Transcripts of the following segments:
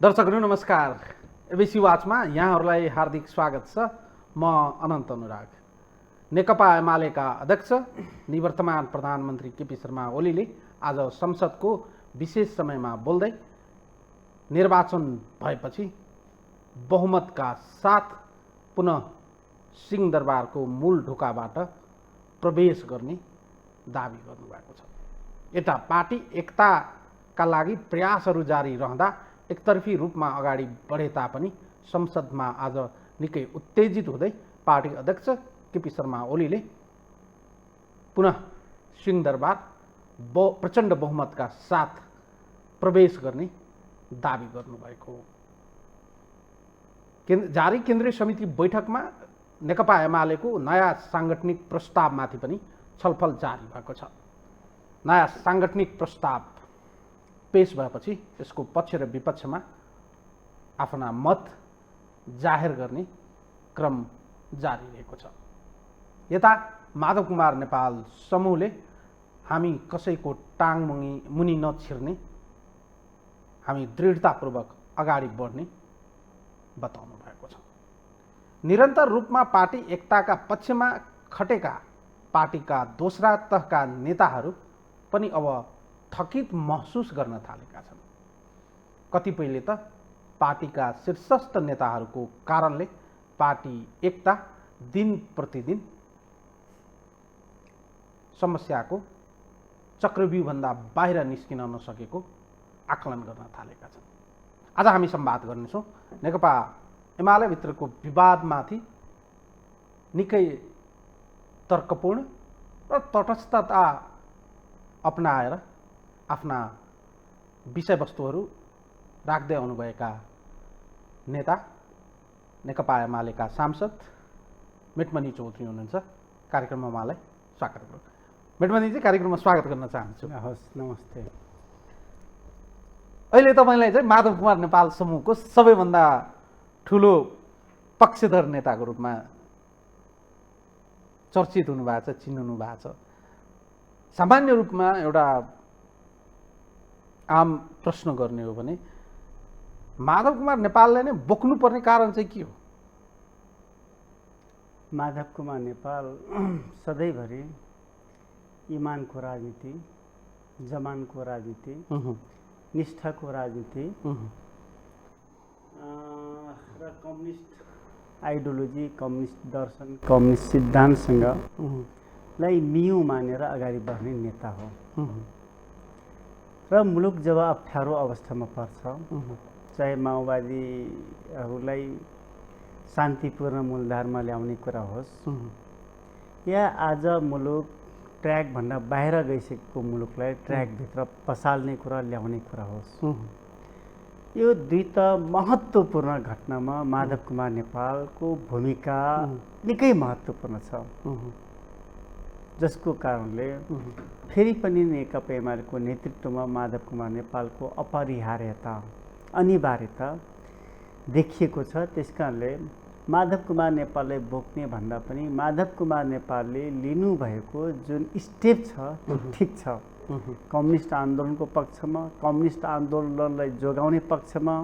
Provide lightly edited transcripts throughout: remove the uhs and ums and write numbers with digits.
दर्शकहरू नमस्कार। एबिसी वाचमा यहाँहरूलाई हार्दिक स्वागत छ। म अनन्त अनुराग। नेकपा एमालेका अध्यक्ष निवर्तमान प्रधानमन्त्री केपी शर्मा ओलीले आज संसदको विशेष समयमा बोल्दै निर्वाचन भएपछि बहुमतका साथ पुनः सिंहदरबारको मूल ढोकाबाट प्रवेश गर्ने दाबी गर्नुभएको छ। यता पार्टी एकताका लागि प्रयासहरू जारी रहँदा एकतर्फी रूपमा अगाडि बढे तापनि संसदमा आज निकै उत्तेजित हुँदै पार्टी अध्यक्ष केपी शर्मा ओलीले पुनः सिंहदरबार प्रचण्ड बहुमतका साथ प्रवेश गर्ने दाबी गर्नुभएको हो। जारी केन्द्रीय समिति बैठकमा नेकपा एमालेको नयाँ साङ्गठनिक प्रस्तावमाथि पनि छलफल जारी भएको छ। नयाँ साङ्गठनिक प्रस्ताव पेश भएपछि यसको पक्ष र विपक्षमा आफ्ना मत जाहेर गर्ने क्रम जारी रहेको छ। यता माधव कुमार नेपाल समूहले हामी कसैको टाङ मुनि नछिर्ने, हामी दृढतापूर्वक अगाडि बढ्ने बताउनु भएको छ। निरन्तर रूपमा पार्टी एकताका पक्षमा खटेका पार्टीका दोस्रा तहका नेताहरू पनि अब थकित महसुस गर्न थालेका छन्। कतिपयले त पार्टीका शीर्षस्थ नेताहरूको कारणले पार्टी एकता दिन प्रतिदिन समस्याको चक्रव्यूहभन्दा बाहिर निस्किन नसकेको आकलन गर्न थालेका छन्। आज हामी संवाद गर्नेछौँ नेकपा एमालेभित्रको विवादमाथि निकै तर्कपूर्ण र तटस्थता अपनाएर आफ्ना विषयवस्तुहरू राख्दै आउनुभएका नेता नेकपा एमालेका सांसद मेटमणि चौधरी हुनुहुन्छ। कार्यक्रममा उहाँलाई स्वागत गरौँ। मेटमणिजी, कार्यक्रममा स्वागत गर्न चाहन्छु। हस्, नमस्ते। अहिले तपाईँलाई चाहिँ माधव कुमार नेपाल समूहको सबैभन्दा ठुलो पक्षधर नेताको रूपमा चर्चित हुनुभएको छ, चिन्नु भएको छ। सामान्य रूपमा एउटा आम प्रश्न गर्ने हो भने माधव कुमार नेपालले नै बोक्नुपर्ने कारण चाहिँ के हो? माधव कुमार नेपाल सधैँभरि इमानको राजनीति, जमानको राजनीति, निष्ठाको राजनीति र कम्युनिस्ट आइडियोलोजी, कम्युनिस्ट दर्शन, कम्युनिस्ट सिद्धान्तसँग लाई मियु मानेर अगाडि बढ्ने नेता हो। र मुलुक जब अप्ठ्यारो अवस्थामा पर्छ, चाहे माओवादीहरूलाई शान्तिपूर्ण मूलधारमा ल्याउने कुरा होस् या आज मुलुक ट्र्याकभन्दा बाहिर गइसकेको मुलुकलाई ट्र्याकभित्र पसाल्ने कुरा, ल्याउने कुरा होस्, यो दुई त महत्त्वपूर्ण घटनामा माधव कुमार नेपालको भूमिका निकै महत्त्वपूर्ण छ, जसको कारणले फेरि पनि नेकपा एमालेको नेतृत्वमा माधव कुमार नेपालको अपरिहार्यता, अनिवार्यता देखिएको छ। त्यसकारणले माधव कुमार नेपालले बोक्ने भन्दा पनि माधव कुमार नेपालले लिनुभएको जुन स्टेप छ त्यो ठिक छ। कम्युनिस्ट आन्दोलनको पक्षमा, कम्युनिस्ट आन्दोलनलाई जोगाउने पक्षमा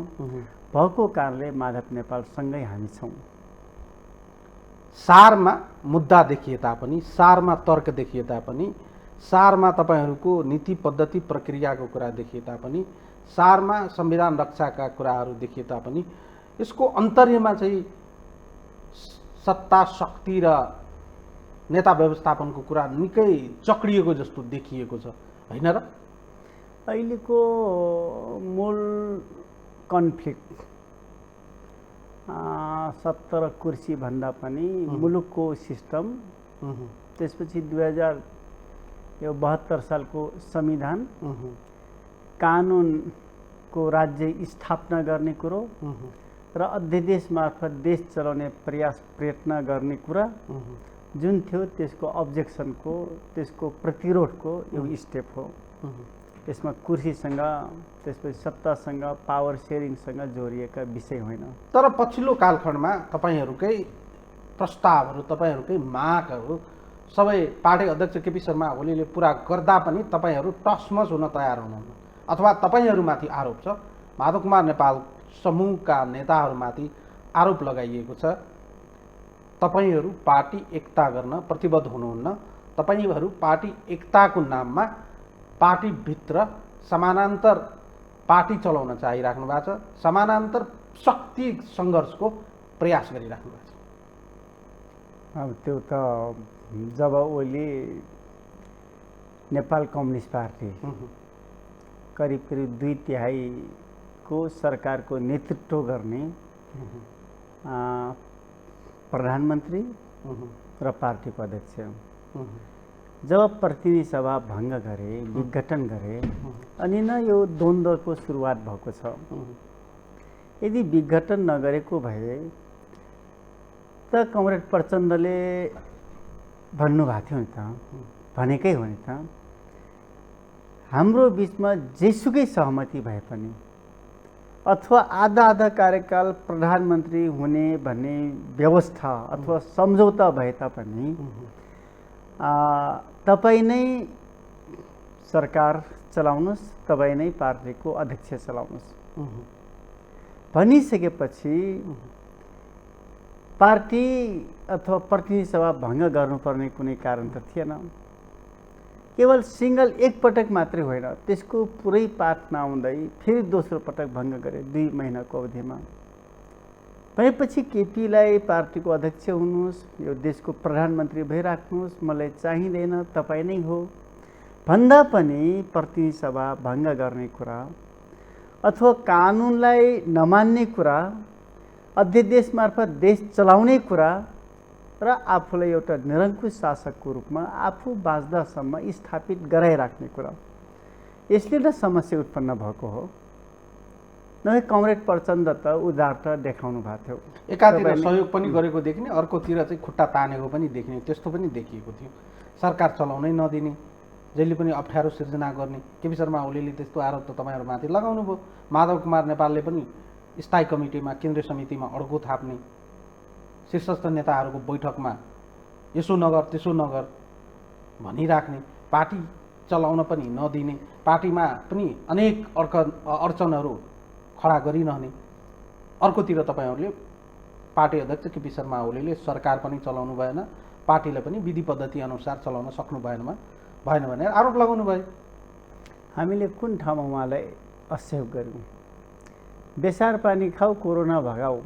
भएको कारणले माधव नेपालसँगै हामी छौँ। सारमा मुद्दा देखिए तापनि, सारमा तर्क देखिए तापनि, सारमा तपाईँहरूको नीति पद्धति प्रक्रियाको कुरा देखिए तापनि, सारमा संविधान रक्षाका कुराहरू देखिए तापनि यसको अन्तर्यमा चाहिँ सत्ता, शक्ति र नेता व्यवस्थापनको कुरा निकै चक्रिएको जस्तो देखिएको छ, होइन र? अहिलेको मूल कन्फ्लिक्ट 70 कुर्सी भन्दा पनि मुलुकको सिस्टम, त्यसपछि 2072 सालको संविधान, कानुनको राज्य स्थापना गर्ने कुरो र अध्यादेश मार्फत देश चलाउने प्रयत्न गर्ने कुरा जुन थियो, त्यसको अब्जेक्सनको, त्यसको प्रतिरोधको एउटा स्टेप हो। यसमा कुर्सीसँग, त्यसपछि सत्तासँग, पावर सेयरिङसँग जोडिएका विषय होइन। तर पछिल्लो कालखण्डमा तपाईँहरूकै प्रस्तावहरू, तपाईँहरूकै मागहरू सबै पार्टी अध्यक्ष केपी शर्मा ओलीले पुरा गर्दा पनि तपाईँहरू टसमस हुन तयार हुनुहुन्न, अथवा तपाईँहरूमाथि आरोप छ माधव कुमार नेपाल समूहका नेताहरूमाथि आरोप लगाइएको छ तपाईहरू पार्टी एकता गर्न प्रतिबद्ध हुनुहुन्न, तपाईहरू पार्टी एकताको नाममा पार्टीभित्र समानान्तर पार्टी चलाउन चाहिराख्नु भएको छ, समानान्तर शक्ति सङ्घर्षको प्रयास गरिराख्नु भएको छ। अब त्यो त जब ओली नेपाल कम्युनिस्ट पार्टी करिब करिब 2/3 सरकारको नेतृत्व गर्ने प्रधानमन्त्री र पार्टीको अध्यक्ष जब प्रतिनिधि सभा भङ्ग गरे, विघटन गरे, अनि न यो द्वन्द्वको सुरुवात भएको छ। यदि विघटन नगरेको भए त कमरेड प्रचण्डले भन्नुभएको थियो नि त, भनेकै हो नि त, हाम्रो बिचमा जेसुकै सहमति भए पनि अथवा आधा आधा कार्यकाल प्रधानमन्त्री हुने भन्ने व्यवस्था अथवा सम्झौता भए तापनि तपाईँ नै सरकार चलाउनुहोस्, तपाईँ नै पार्टीको अध्यक्ष चलाउनुहोस् भनिसकेपछि पार्टी अथवा प्रतिनिधि सभा भङ्ग गर्नुपर्ने कुनै कारण त थिएन। केवल सिंगल एकपटक मात्रै होइन, त्यसको पुरै पाठ नआउँदै फेरि दोस्रो पटक भङ्ग गरे 2 महिनाको अवधिमा। भनेपछि केपीलाई पार्टीको अध्यक्ष हुनुहोस्, यो देशको प्रधानमन्त्री भइराख्नुहोस्, मलाई चाहिँदैन, तपाईँ नै हो भन्दा पनि प्रतिनिधि सभा भङ्ग गर्ने कुरा अथवा कानुनलाई नमान्ने कुरा, अध्यादेश मार्फत देश चलाउने कुरा र आफूलाई एउटा निरङ्कुश शासकको रूपमा आफू बाँच्दासम्म स्थापित गराइराख्ने कुरा, यसले नै समस्या उत्पन्न भएको हो। नभए कमरेड प्रचण्ड त उदारता देखाउनु भएको थियो, एकातिर सहयोग पनि गरेको देखिने, अर्कोतिर चाहिँ खुट्टा तानेको पनि देखिने, त्यस्तो पनि देखिएको थियो। सरकार चलाउनै नदिने, जहिले पनि अप्ठ्यारो सिर्जना गर्ने, केपी शर्मा ओलीले त्यस्तो आरोप त तपाईँहरूमाथि लगाउनु भयो। माधव कुमार नेपालले पनि स्थायी कमिटीमा, केन्द्रीय समितिमा अड्को थाप्ने, शीर्षस्थ नेताहरूको बैठकमा यसो नगर त्यसो नगर भनिराख्ने, पार्टी चलाउन पनि नदिने, पार्टीमा पनि अनेक अडचनहरू खडा गरिरहने। अर्कोतिर तपाईँहरूले पार्टी अध्यक्ष केपी शर्मा ओलीले सरकार पनि चलाउनु भएन, पार्टीलाई पनि विधि पद्धति अनुसार चलाउन सक्नु भएन भनेर आरोप लगाउनु भयो। हामीले कुन ठाउँमा उहाँलाई असहयोग गर्यौँ? बेसार पानी खाऊ, कोरोना भगाऊ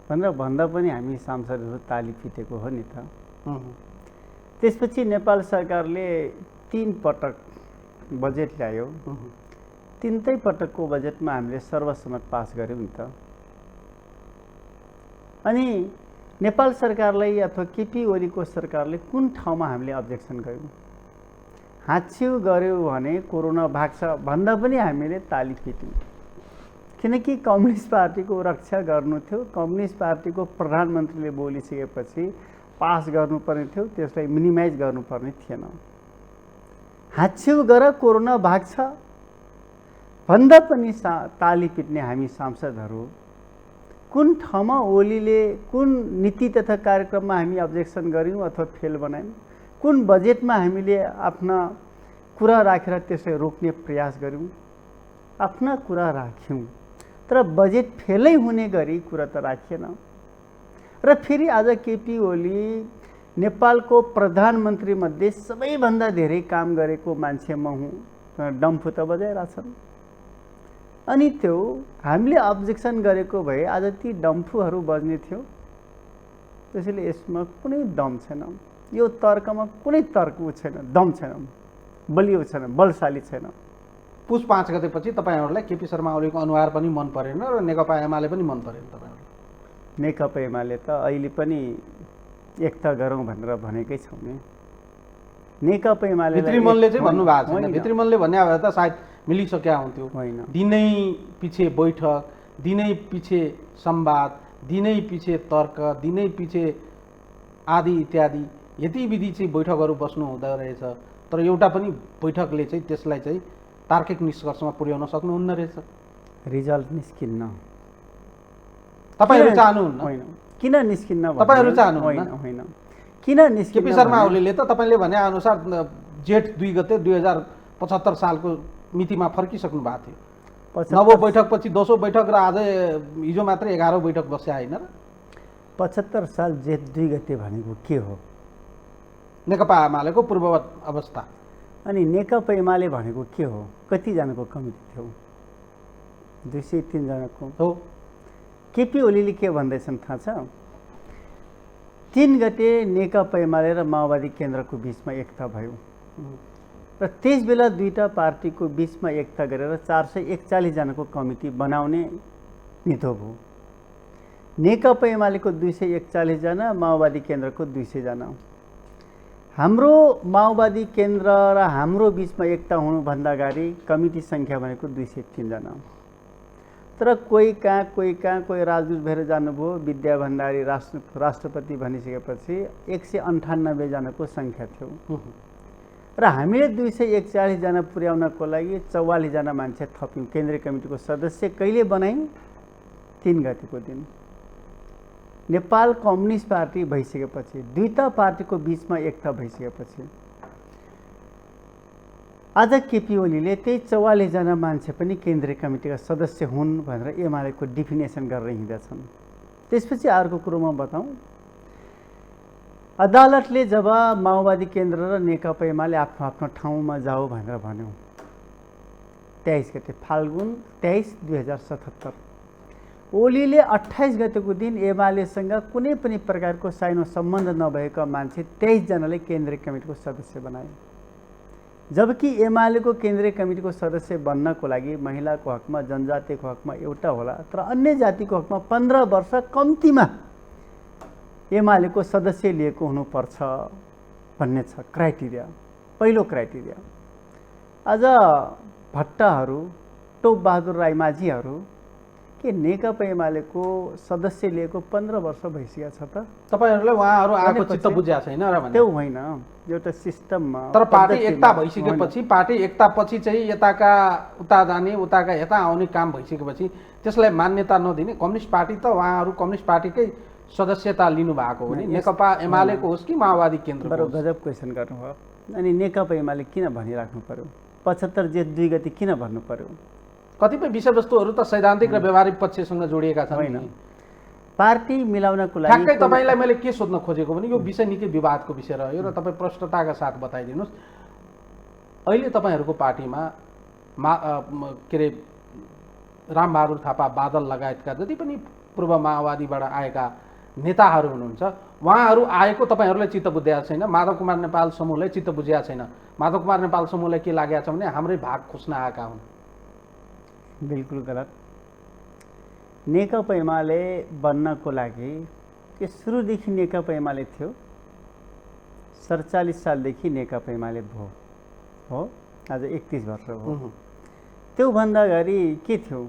भनेर भन्दा पनि हामी सांसदहरू ताली पिटेको हो नि त। त्यसपछि नेपाल सरकारले 3 पटक बजेट ल्यायो, 3 पटकको बजेटमा हामीले सर्वसम्मत पास गऱ्यौँ नि त। अनि नेपाल सरकारलाई अथवा केपी ओलीको सरकारले कुन ठाउँमा हामीले अब्जेक्सन गऱ्यौँ? हाच्छिउ गऱ्यौँ भने कोरोना भाग्छ भन्दा पनि हामीले ताली पिट्यौँ, किनकि कम्युनिस्ट पार्टीको रक्षा गर्नु थियो। कम्युनिस्ट पार्टीको प्रधानमन्त्रीले बोलिसकेपछि पास गर्नुपर्ने थियो, त्यसलाई मिनिमाइज गर्नुपर्ने थिएन। हाच्छिउ गर कोरोना भाग्छ भन्दा पनि ताली पिट्ने हामी सांसदहरू कुन ठाउँमा ओलीले कुन नीति तथा कार्यक्रममा हामी अब्जेक्सन गऱ्यौँ अथवा फेल बनायौँ? कुन बजेटमा हामीले आफ्ना कुरा राखेर त्यसलाई रोक्ने प्रयास गऱ्यौँ? आफ्ना कुरा राख्यौँ, तर बजेट फेलै हुने गरी कुरा त राखिएन। र फेरि आज केपी ओली नेपालको प्रधानमन्त्री मध्ये सबैभन्दा धेरै काम गरेको मान्छे म हुँ, डम्फु त बजाइरहेछन्। अनि त्यो हामीले अब्जेक्सन गरेको भए आज ती डम्फुहरू बज्ने थियो। त्यसैले यसमा कुनै दम छैन, यो तर्कमा कुनै तर्क छैन, दम छैन, बलियो छैन, बलशाली छैन। पुस 5 गतेपछि तपाईँहरूलाई केपी शर्मा ओलीको अनुहार पनि मन परेन र नेकपा एमाले पनि मन परेन। तपाईँहरू नेकपा एमाले त अहिले पनि एकता गरौँ भनेर भनेकै छौँ नि। नेकपा एमाले भित्री मनले चाहिँ भन्नुभएको छैन, भित्री मनले भन्ने भए त सायद मिलिसक्या हुन्थ्यो। होइन, दिनै पछि बैठक, दिनै पछि संवाद, दिनै पछि तर्क, दिनै पछि आदि इत्यादि यति विधि चाहिँ बैठकहरू बस्नु हुँदो रहेछ। तर एउटा पनि बैठकले चाहिँ त्यसलाई चाहिँ तार्किक निष्कर्षमा पुर्याउन सक्नुहुन्न रहेछ। रिजल्ट निस्किन्न, तपाईँहरू चाहनुहुन्न? होइन, किन निस्किन्न? तपाईँहरू चाहनुहुन्न? होइन, किन निस्किन्न? केपी शर्मा ओलीले त तपाईँले भने अनुसार जेठ 2 गते 2075 सालको मितिमा फर्किसक्नु भएको थियो। नवौँ बैठकपछि 10औँ बैठक र आज हिजो मात्रै 11औँ बैठक बस्या होइन र 75 साल जेठ 2 गते भनेको के हो? नेकपा एमालेको पूर्ववत अवस्था। अनि नेकपा एमाले भनेको के हो? कतिजनाको कमिटी थियो? 203 जनाको हो। केपी ओलीले के भन्दैछन् थाहा छ? 3 गते नेकपा एमाले र माओवादी केन्द्रको बिचमा एकता भयो र त्यस बेला दुईटा पार्टीको बिचमा एकता गरेर 441 जनाको कमिटी बनाउने निधो भयो। नेकपा एमालेको 241 जना, माओवादी केन्द्रको 200 जना। हाम्रो माओवादी केन्द्र र हाम्रो बिचमा एकता हुनुभन्दा अगाडि कमिटी सङ्ख्या भनेको 203 जना। तर कोही कहाँ कोही राजदूत भएर जानुभयो। विद्या भण्डारी राष्ट्रपति भनिसकेपछि 198 जनाको सङ्ख्या थियो र हामीले 241 जना पुर्याउनको लागि 44 जना मान्छे थप्यौँ। केन्द्रीय कमिटीको सदस्य कहिले बनायौँ? 3 गतेको दिन। नेपाल कम्युनिस्ट पार्टी भइसकेपछि, दुईटा पार्टीको बिचमा एकता भइसकेपछि आज केपी ओलीले त्यही 44 जना मान्छे पनि केन्द्रीय कमिटीका सदस्य हुन् भनेर एमालेको डिफिनेसन गरेर हिँड्दछन्। त्यसपछि अर्को कुरो म बताउँ, अदालतले जब माओवादी केन्द्र र नेकपा एमाले आफ्नो आफ्नो ठाउँमा जाऊ भनेर भन्यो 23 गते फाल्गुन 23 2077, ओलीले 28 गतेको दिन एमालेसँग कुनै पनि प्रकारको साइनो सम्बन्ध नभएका मान्छे 23 जनाले केन्द्रीय कमिटीको सदस्य बनाए। जबकि एमालेको केन्द्रीय कमिटीको सदस्य बन्नको लागि महिलाको हकमा, जनजातिको हकमा एउटा होला, तर अन्य जातिको हकमा 15 वर्ष कम्तीमा एमालेको सदस्य लिएको हुनुपर्छ भन्ने छ क्राइटेरिया, पहिलो क्राइटेरिया। आज भट्टहरू, टोपबहादुर राईमाझीहरू के नेकपा एमालेको सदस्य लिएको 15 वर्ष भइसकेको छ त? तपाईहरुलाई उहाँहरू आएको चित्त बुझ्या छैन र भने? त्यो होइन, एउटा सिस्टममा। तर पार्टी एकता भइसकेपछि, पार्टी एकता पछि चाहिँ यताका उता जाने, उताका यता आउने काम भइसकेपछि त्यसलाई मान्यता नदिने? कम्युनिस्ट पार्टी त उहाँहरू कम्युनिस्ट पार्टीकै सदस्यता लिनु भएको हो नि, नेकपा एमालेको होस् कि माओवादी केन्द्रको? बरु गजब क्वेसन गर्नुभयो। अनि नेकपा एमाले किन भनिराख्नु पर्यो? 75 जेठ 2 गते किन भन्नु पर्यो? कतिपय विषयवस्तुहरू त सैद्धान्तिक र व्यवहारिक पक्षसँग जोडिएका छन् होइन। पार्टी मिलाउनको लागि ठ्याक्कै तपाईँलाई मैले के सोध्न खोजेको भने यो विषय निकै विवादको विषय रह्यो र तपाईँ प्रष्टताका साथ बताइदिनुहोस्। अहिले तपाईँहरूको पार्टीमा के अरे रामबहादुर थापा, बादल लगायतका जति पनि पूर्व माओवादीबाट आएका नेताहरू हुनुहुन्छ, उहाँहरू आएको तपाईँहरूलाई चित्त बुझ्या छैन, माधव कुमार नेपाल समूहलाई चित्त बुझ्या छैन। माधव कुमार नेपाल समूहलाई के लागेको छ भने हाम्रै भाग खोज्न आएका हुन्। बिल्कुल गलत। नेकपा एमाले बन्नको लागि के सुरुदेखि नेकपा एमाले थियो। 47 सालदेखि नेकपा एमाले भयो हो, आज 31 वर्ष भयो। त्योभन्दा अगाडि के थियो?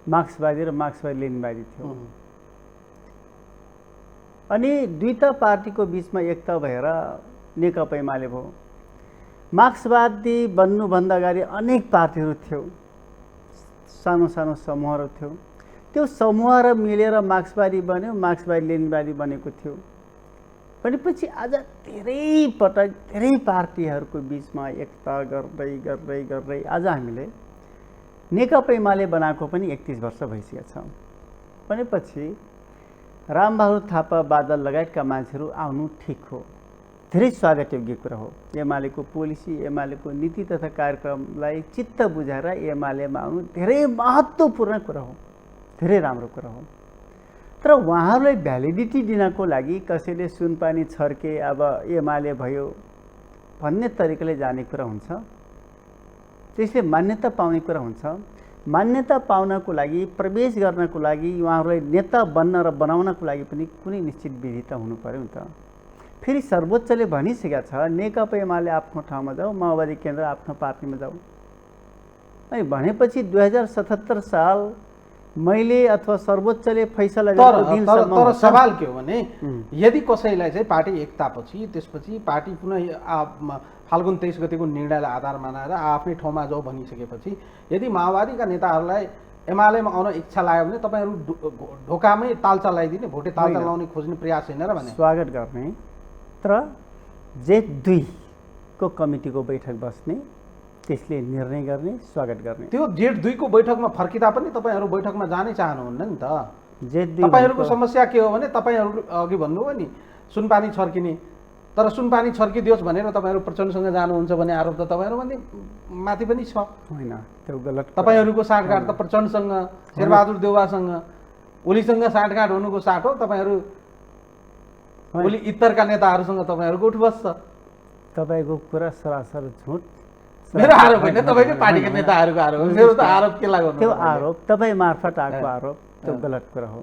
मार्क्सवादी र मार्क्सवादी लेनिनवादी थियो। अनि दुईटा पार्टीको बिचमा एकता भएर नेकपा एमाले भयो। मार्क्सवादी बन्नुभन्दा अगाडि अनेक पार्टीहरू थियो, सानो सानो समूहहरू थियो। त्यो समूह र मिलेर मार्क्सवादी बन्यो, मार्क्सवादी लेनिनवादी बनेको थियो। भनेपछि आज धेरै पटक धेरै पार्टीहरूको बिचमा एकता गर्दै गर्दै गर्दै आज हामीले नेकपा एमाले बनाएको पनि 31 वर्ष भइसकेको छ। भनेपछि रामबहादुर थापा, बादल लगायतका मान्छेहरू आउनु ठिक हो, धेरै स्वागत योग्य कुरा हो। एमालेको पोलिसी, एमालेको नीति तथा कार्यक्रमलाई चित्त बुझाएर एमालेमा आउनु धेरै महत्त्वपूर्ण कुरा हो, धेरै राम्रो कुरा हो। तर उहाँहरूलाई भ्यालिडिटी दिनको लागि कसैले सुनपानी छर्के अब एमाले भयो भन्ने तरिकाले जाने कुरा हुन्छ, त्यसले मान्यता पाउने कुरा हुन्छ। मान्यता पाउनको लागि, प्रवेश गर्नको लागि, उहाँहरूलाई नेता बन्न र बनाउनको लागि पनि कुनै निश्चित विधि त हुनु पर्यो नि त। फेरि सर्वोच्चले भनिसकेका छ नेकपा एमाले आफ्नो ठाउँमा जाऊ, माओवादी केन्द्र आफ्नो पार्टीमा जाऊ। अनि भनेपछि 2077 साल मैले अथवा सर्वोच्चले फैसला गरेको दिनसम्म। तर सवाल के हो भने यदि कसैलाई चाहिँ पार्टी एकतापछि त्यसपछि पार्टी पुनः फाल्गुन 23 गतेको निर्णयलाई आधार मानेर आफ्नै ठाउँमा जाऊ भनिसकेपछि यदि माओवादीका नेताहरूलाई एमालेमा आउन इच्छा लाग्यो भने तपाईँहरू ढोकामै तालचा लगाइदिने, भोटे तालचा लगाउने खोज्ने प्रयास छैन र भने? स्वागत गर्ने, तर जेठ 2 को कमिटीको बैठक बस्ने, त्यसले निर्णय गर्ने, स्वागत गर्ने। त्यो Z2 को बैठकमा फर्किँदा पनि तपाईँहरू बैठकमा जानै चाहनुहुन्न नि त। Z2 तपाईँहरूको समस्या के हो भने तपाईँहरू अघि भन्नुभयो नि सुनपानी छर्किने, तर सुनपानी छर्किदियोस् भनेर तपाईँहरू प्रचण्डसँग जानुहुन्छ भन्ने आरोप त तपाईँहरू माथि पनि छ। होइन, त्यो गलत। तपाईँहरूको साँठगाँठ त प्रचण्डसँग, शेरबहादुर देउवासँग, ओलीसँग साँठगाँठ हुनुको साथ हो। तपाईँहरू ओली इत्तरका नेताहरूसँग तपाईँहरूको उठ बस्छ। तपाईँको कुरा सरासर झुट। मेरो आरोप होइन, तपाईँकै पार्टीका नेताहरूको आरोप हो। मेरो त आरोप के लाग्यो? त्यो आरोप तपाईँ मार्फत आएको आरोप, त्यो गलत कुरा हो।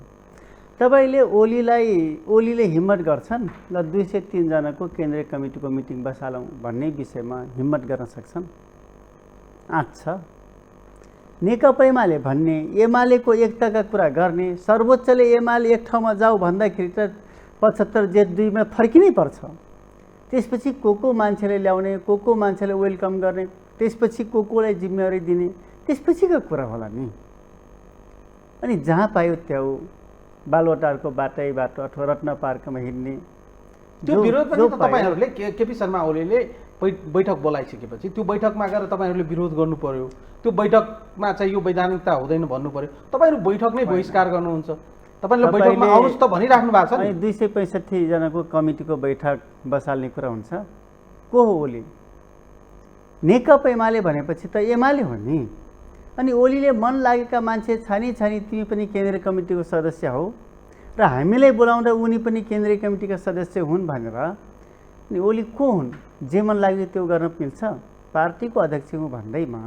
तपाईँले ओलीले हिम्मत गर्छन् ल 203 जनाको केन्द्रीय कमिटीको मिटिङ बसालौँ भन्ने विषयमा हिम्मत गर्न सक्छन्, आँट छ। नेकपा एमाले भन्ने, एमालेको एकताका कुरा गर्ने, सर्वोच्चले एमाले एक ठाउँमा जाऊ भन्दाखेरि त 75 Z2 मा फर्किनै पर्छ। त्यसपछि को मान्छेले ल्याउने, को मान्छेले वेलकम गर्ने, त्यसपछि कोलाई जिम्मेवारी दिने, त्यसपछिको कुरा होला नि। अनि जहाँ पायो त्यहाँ बालुवाटारको बाटो अथवा रत्न पार्कमा हिँड्ने त्यो विरोध पनि त तपाईँहरूले केपी शर्मा ओलीले बैठक बोलाइसकेपछि त्यो बैठकमा गएर तपाईँहरूले विरोध गर्नु पर्यो। त्यो बैठकमा चाहिँ यो वैधानिकता हुँदैन भन्नु पर्यो। तपाईँहरू बैठक नै बहिष्कार गर्नुहुन्छ। तपाईँले बैठकमा आउनुहोस् त भनिराख्नु भएको छ नि। 265 जनाको कमिटीको बैठक बसाल्ने कुरा हुन्छ। को हो ओली? नेकपा एमाले भनेपछि त एमाले हो नि। अनि ओलीले मन लागेका मान्छे छानी तिमी पनि केन्द्रीय कमिटीको सदस्य हो र हामीलाई बोलाउँदा उनी पनि केन्द्रीय कमिटीका सदस्य हुन् भनेर। अनि ओली को हुन्? जे मन लाग्यो त्यो गर्न मिल्छ? पार्टीको अध्यक्ष हुँ भन्दैमा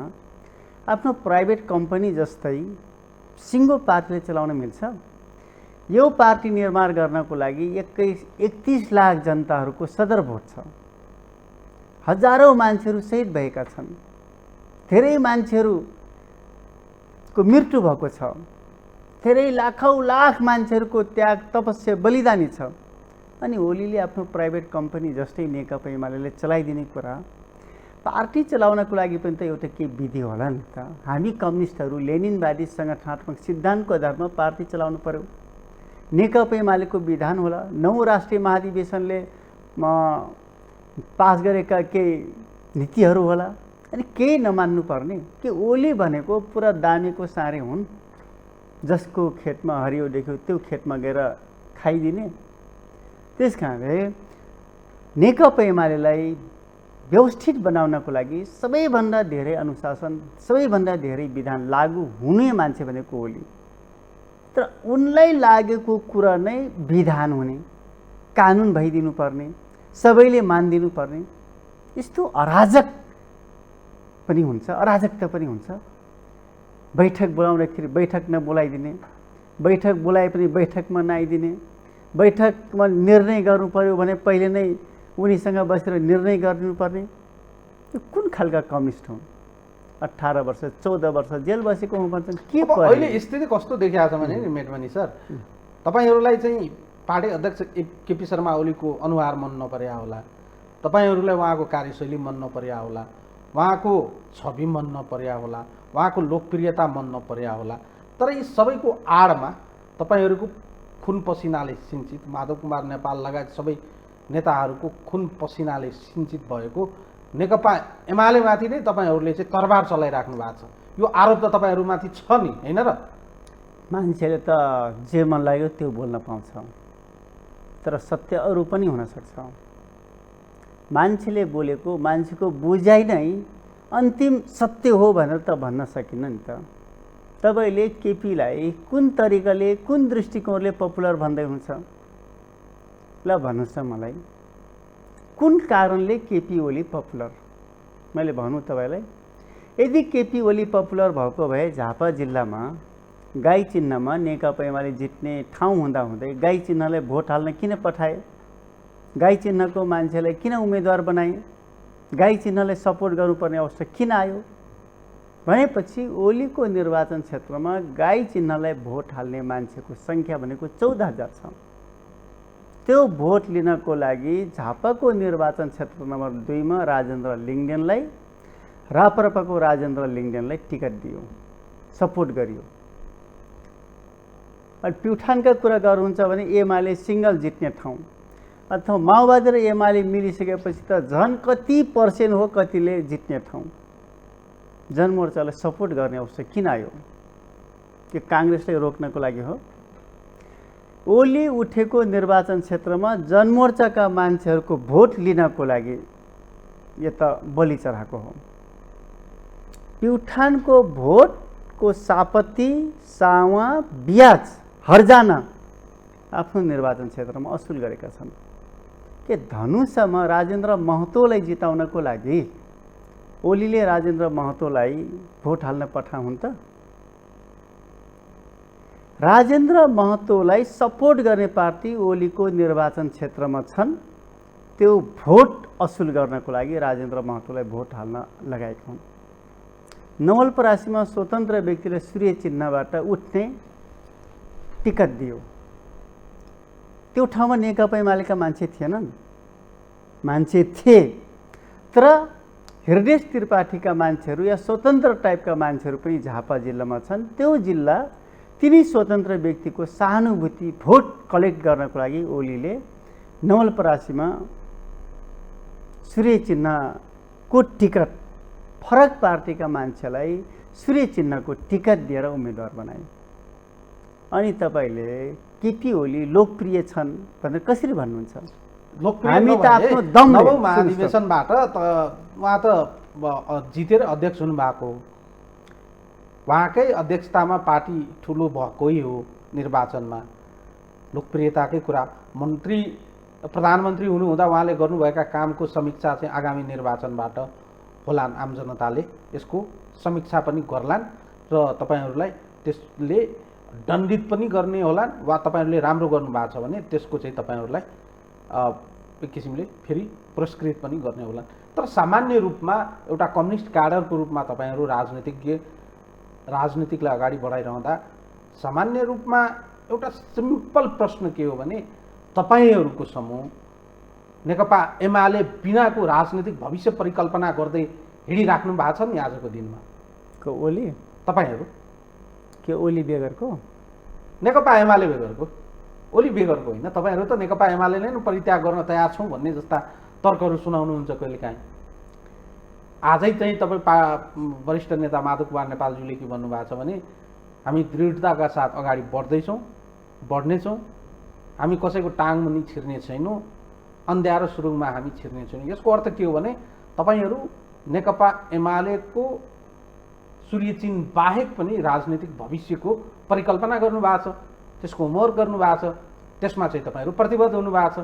आफ्नो प्राइभेट कम्पनी जस्तै सिङ्गो पार्टीले चलाउन मिल्छ? यो पार्टी निर्माण गर्नको लागि 31 लाख जनताहरूको सदर भोट छ। हजारौँ मान्छेहरू शहीद भएका छन्, धेरै मान्छेहरूको मृत्यु भएको छ, धेरै लाखौँ लाख मान्छेहरूको त्याग तपस्या बलिदानी छ। अनि ओलीले आफ्नो प्राइभेट कम्पनी जस्तै नेकपा एमालेले चलाइदिने कुरा, पार्टी चलाउनको लागि पनि त एउटा के विधि होला नि त। हामी कम्युनिस्टहरू लेनिनवादी सङ्गठनात्मक सिद्धान्तको आधारमा पार्टी चलाउनु पर्यो। नेकपा एमालेको विधान होला, 9 राष्ट्रिय महाधिवेशनले पास गरेका केही नीतिहरू होला। अनि केही नमान्नु पर्ने कि ओली भनेको पुरा दामीको सारे हुन्, जसको खेतमा हरियो देख्यो त्यो खेतमा गएर खाइदिने। त्यस कारणले नेकपा एमालेलाई व्यवस्थित बनाउनको लागि सबैभन्दा धेरै अनुशासन, सबैभन्दा धेरै विधान लागू हुने मान्छे भनेको ओली। तर उनलाई लागेको कुरा नै विधान हुने, कानुन भइदिनु पर्ने, सबैले मानिदिनु पर्ने, यस्तो अराजक पनि हुन्छ, अराजकता पनि हुन्छ। बैठक बोलाउँदाखेरि बैठक नबोलाइदिने, बैठक बोलाए पनि बैठकमा नआइदिने, बैठकमा निर्णय गर्नु पर्यो भने पहिले नै उनीसँग बसेर निर्णय गरिदिनुपर्ने। यो कुन खालका कम्युनिस्ट हुन्? 18 वर्ष 14 वर्ष जेल बसेको हुँ भन्छन्। के अहिले स्थिति कस्तो देखिएको छ भने नि मेटमनी सर, तपाईँहरूलाई चाहिँ पार्टी अध्यक्ष केपी शर्मा ओलीको अनुहार मन नपर्या होला, तपाईँहरूलाई उहाँको कार्यशैली मन नपर्या होला, उहाँको छवि मन नपर्या होला, उहाँको लोकप्रियता मन नपर्या होला। तर यी सबैको आडमा तपाईँहरूको खुन पसिनाले सिञ्चित, माधव कुमार नेपाल लगायत सबै नेताहरूको खुन पसिनाले सिञ्चित भएको नेकपा एमालेमाथि नै तपाईँहरूले चाहिँ तरबार चलाइराख्नु भएको छ। यो आरोप त तपाईँहरूमाथि छ नि, होइन र? मान्छेले त जे मन लाग्यो त्यो बोल्न पाउँछ, तर सत्य अरू पनि हुनसक्छ। मान्छेले बोलेको, मान्छेको बुझाइ नै अन्तिम सत्य हो भनेर त भन्न सकिन्न नि त। तपाईँले केपीलाई कुन तरिकाले, कुन दृष्टिकोणले पपुलर भन्दै हुन्छ? ल भन्नुहोस् त मलाई, कुन कारणले केपी ओली पपुलर? मैले भनौँ तपाईँलाई, यदि केपी ओली पपुलर भएको भए झापा जिल्लामा गाई चिन्हमा नेकपा एमाले जित्ने ठाउँ हुँदाहुँदै गाई चिन्हलाई भोट हाल्न किन पठाए? गाई चिन्हको मान्छेलाई किन उम्मेदवार बनाए? गाई चिन्हलाई सपोर्ट गर्नुपर्ने अवस्था किन आयो भनेपछि ओलीको निर्वाचन क्षेत्रमा गाई चिन्हलाई भोट हाल्ने मान्छेको सङ्ख्या भनेको 14,000 छ। त्यो भोट लिनको लागि झापाको निर्वाचन क्षेत्र नम्बर 2 मा राजेन्द्र लिङ्गदेनलाई, राप्रपाको राजेन्द्र लिङ्गदेनलाई टिकट दियो, सपोर्ट गरियो। अनि प्युठानका कुरा गर्नुहुन्छ भने एमाले सिङ्गल जित्ने ठाउँ, अथवा माओवादी र एमाले मिलिसकेपछि त झन् कति पर्सेन्ट हो कतिले जित्ने ठाउँ। जनमोर्चालाई सपोर्ट गर्ने अवस्था किन आयो? कि काङ्ग्रेसलाई रोक्नको लागि हो? ओली उठेको निर्वाचन क्षेत्रमा जनमोर्चाका मान्छेहरूको भोट लिनको लागि यो त बलि चढाएको हो। प्युठानको भोटको सापत्ती, सावा, ब्याज, हर्जाना आफ्नो निर्वाचन क्षेत्रमा असुल गरेका छन्। के धनुषमा राजेन्द्र महतोलाई जिताउनको लागि ओलीले राजेन्द्र महतोलाई भोट हाल्न पठाउन् त? राजेन्द्र महतोलाई सपोर्ट गर्ने पार्टी ओलीको निर्वाचन क्षेत्रमा छन्। त्यो भोट असुल गर्नको लागि राजेन्द्र महतोलाई भोट हाल्न लगाएका हुन्। नवलपरासीमा स्वतन्त्र व्यक्तिले सूर्य चिन्हबाट उठ्ने टिकट दियो। त्यो ठाउँमा नेकपा एमालेका मान्छे थिएनन्, मान्छे थिए, तर हृदय त्रिपाठीका मान्छेहरू या स्वतन्त्र टाइपका मान्छेहरू पनि झापा जिल्लामा छन्। त्यो जिल्ला तिनी स्वतन्त्र व्यक्तिको सहानुभूति भोट कलेक्ट गर्नको लागि ओलीले नवलपरासीमा सूर्य चिन्हको टिकट, फरक पार्टीका मान्छेलाई सूर्य चिन्हको टिकट दिएर उम्मेदवार बनाए। अनि तपाईँले केपी ओली लोकप्रिय छन् भनेर कसरी भन्नुहुन्छ? हामी त आफ्नो दम महाधिवेशनबाट त उहाँ त जितेर अध्यक्ष हुनुभएको हो। उहाँकै अध्यक्षतामा पार्टी ठुलो भएकै हो। निर्वाचनमा लोकप्रियताकै कुरा, मन्त्री प्रधानमन्त्री हुनुहुँदा उहाँले गर्नुभएका कामको समीक्षा चाहिँ आगामी निर्वाचनबाट होलान्। आम जनताले यसको समीक्षा पनि गर्लान् र तपाईँहरूलाई त्यसले दण्डित पनि गर्ने होलान्, वा तपाईँहरूले राम्रो गर्नुभएको छ भने त्यसको चाहिँ तपाईँहरूलाई एक किसिमले फेरि पुरस्कृत पनि गर्ने होलान्। तर सामान्य रूपमा एउटा कम्युनिस्ट क्याडरको रूपमा तपाईँहरू राजनीतिकलाई अगाडि बढाइरहँदा सामान्य रूपमा एउटा सिम्पल प्रश्न के हो भने तपाईँहरूको समूह नेकपा एमाले बिनाको राजनीतिक भविष्य परिकल्पना गर्दै हिँडिराख्नु भएको छ नि आजको दिनमा। को ओली? तपाईँहरू के ओली बेगरको? नेकपा एमाले बेगरको, ओली बेगरको होइन। तपाईँहरू त नेकपा एमाले नै परित्याग गर्न तयार छौँ भन्ने जस्ता तर्कहरू सुनाउनुहुन्छ कहिलेकाहीँ। आजै चाहिँ तपाईँ वरिष्ठ नेता माधव कुमार नेपालज्यूले के भन्नुभएको छ भने हामी दृढताका साथ अगाडि बढ्दैछौँ, बढ्नेछौँ, हामी कसैको टाङ मुनि छिर्ने छैनौँ, अन्ध्यारो सुरुङमा हामी छिर्ने छैनौँ। यसको अर्थ के हो भने तपाईँहरू नेकपा एमालेको सूर्य चिन्ह बाहेक पनि राजनीतिक भविष्यको परिकल्पना गर्नुभएको छ, त्यसको होमवर्क गर्नुभएको छ, त्यसमा चाहिँ तपाईँहरू प्रतिबद्ध हुनुभएको छ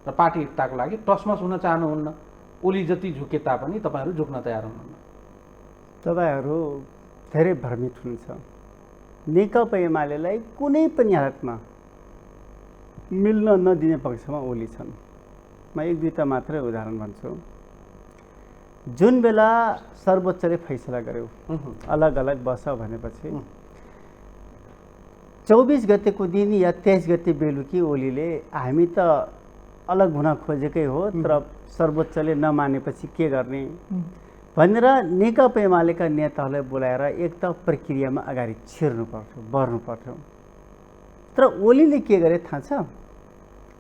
र पार्टी एकताको लागि टसमस हुन चाहनुहुन्न। ओली जति झुके तापनि तपाईँहरू झुक्न तयार हुनुहुन्न। तपाईँहरू धेरै भ्रमित हुनुहुन्छ। नेकपा एमालेलाई कुनै पनि हालतमा मिल्न नदिने पक्षमा ओली छन्। म एक दुईवटा मात्रै उदाहरण भन्छु। जुन बेला सर्वोच्चले फैसला गर्यो अलग अलग बस भनेपछि 24 गतेको दिन या 23 गते बेलुकी ओलीले हामी त अलग हुन खोजेकै हो, तर सर्वोच्चले नमानेपछि के गर्ने भनेर नेकपा एमालेका नेताहरूलाई बोलाएर एक त प्रक्रियामा अगाडि छिर्नु पर्थ्यो, बढ्नु पर्थ्यो। तर ओलीले के गरे थाहा छ?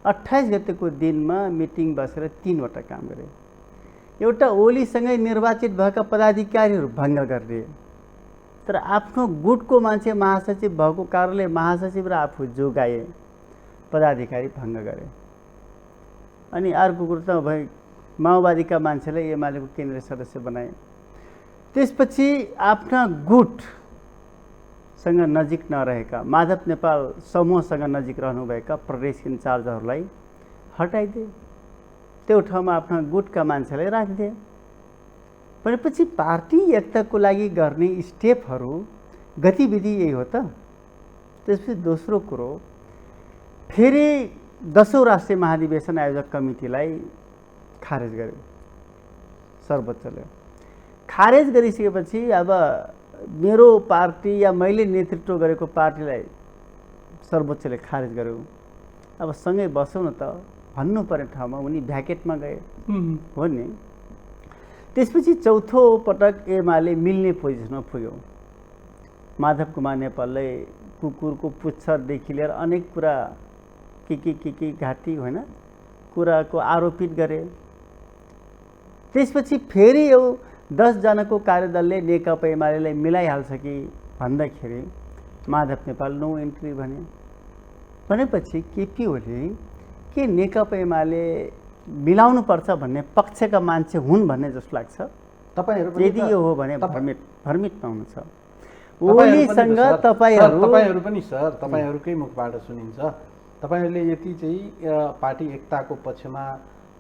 28 गतेको दिनमा मिटिङ बसेर 3 वटा काम गरे। एउटा ओलीसँगै निर्वाचित भएका पदाधिकारीहरू भङ्ग गरिदिए, तर आफ्नो गुटको मान्छे महासचिव भएको कारणले महासचिव र आफू जोगाए, पदाधिकारी भङ्ग गरे। अनि अर्को कुरो त भए माओवादीका मान्छेलाई एमालेको केन्द्रीय सदस्य बनाए। त्यसपछि आफ्ना गुटसँग नजिक नरहेका, माधव नेपाल समूहसँग नजिक रहनुभएका प्रदेश इन्चार्जहरूलाई हटाइदिए, त्यो ठाउँमा आफ्ना गुटका मान्छेलाई राखिदिए। भनेपछि पार्टी एकताको लागि गर्ने स्टेपहरू, गतिविधि यही हो त। त्यसपछि दोस्रो कुरो, फेरि 10औं राष्ट्रिय महाधिवेशन आयोजक कमिटीलाई खारेज गर्यो सर्वोच्चले। खारेज गरिसकेपछि अब मेरो पार्टी या मैले नेतृत्व गरेको पार्टीलाई सर्वोच्चले खारेज गर्यो। अब सँगै बसौँ न त भन्नुपर्ने ठाउँमा उनी भ्याकेटमा गए हो नि। त्यसपछि चौथो पटक एमाले मिल्ने पोजिसनमा पुग्यो। माधव कुमार नेपाललाई कुकुरको पुच्छरदेखि लिएर अनेक कुरा के घाटी होइन कुराको आरोपित गरे। त्यसपछि फेरि यो 10 जनाको कार्यदलले नेकपा एमालेलाई मिलाइहाल्छ कि भन्दाखेरि माधव नेपाल नो एन्ट्री भनेपछि केपी ओली के नेकपा एमाले मिलाउनु पर्छ भन्ने पक्षका मान्छे हुन् भन्ने जस्तो लाग्छ। तपाईहरु पनि यदि यो हो भने भ्रमितमा हुनुहुन्छ। ओलीसँग तपाईहरु पनि सर तपाईहरुकै मुखबाट सुनिन्छ। तपाईहरुले यति चाहिँ पार्टी एकताको पक्षमा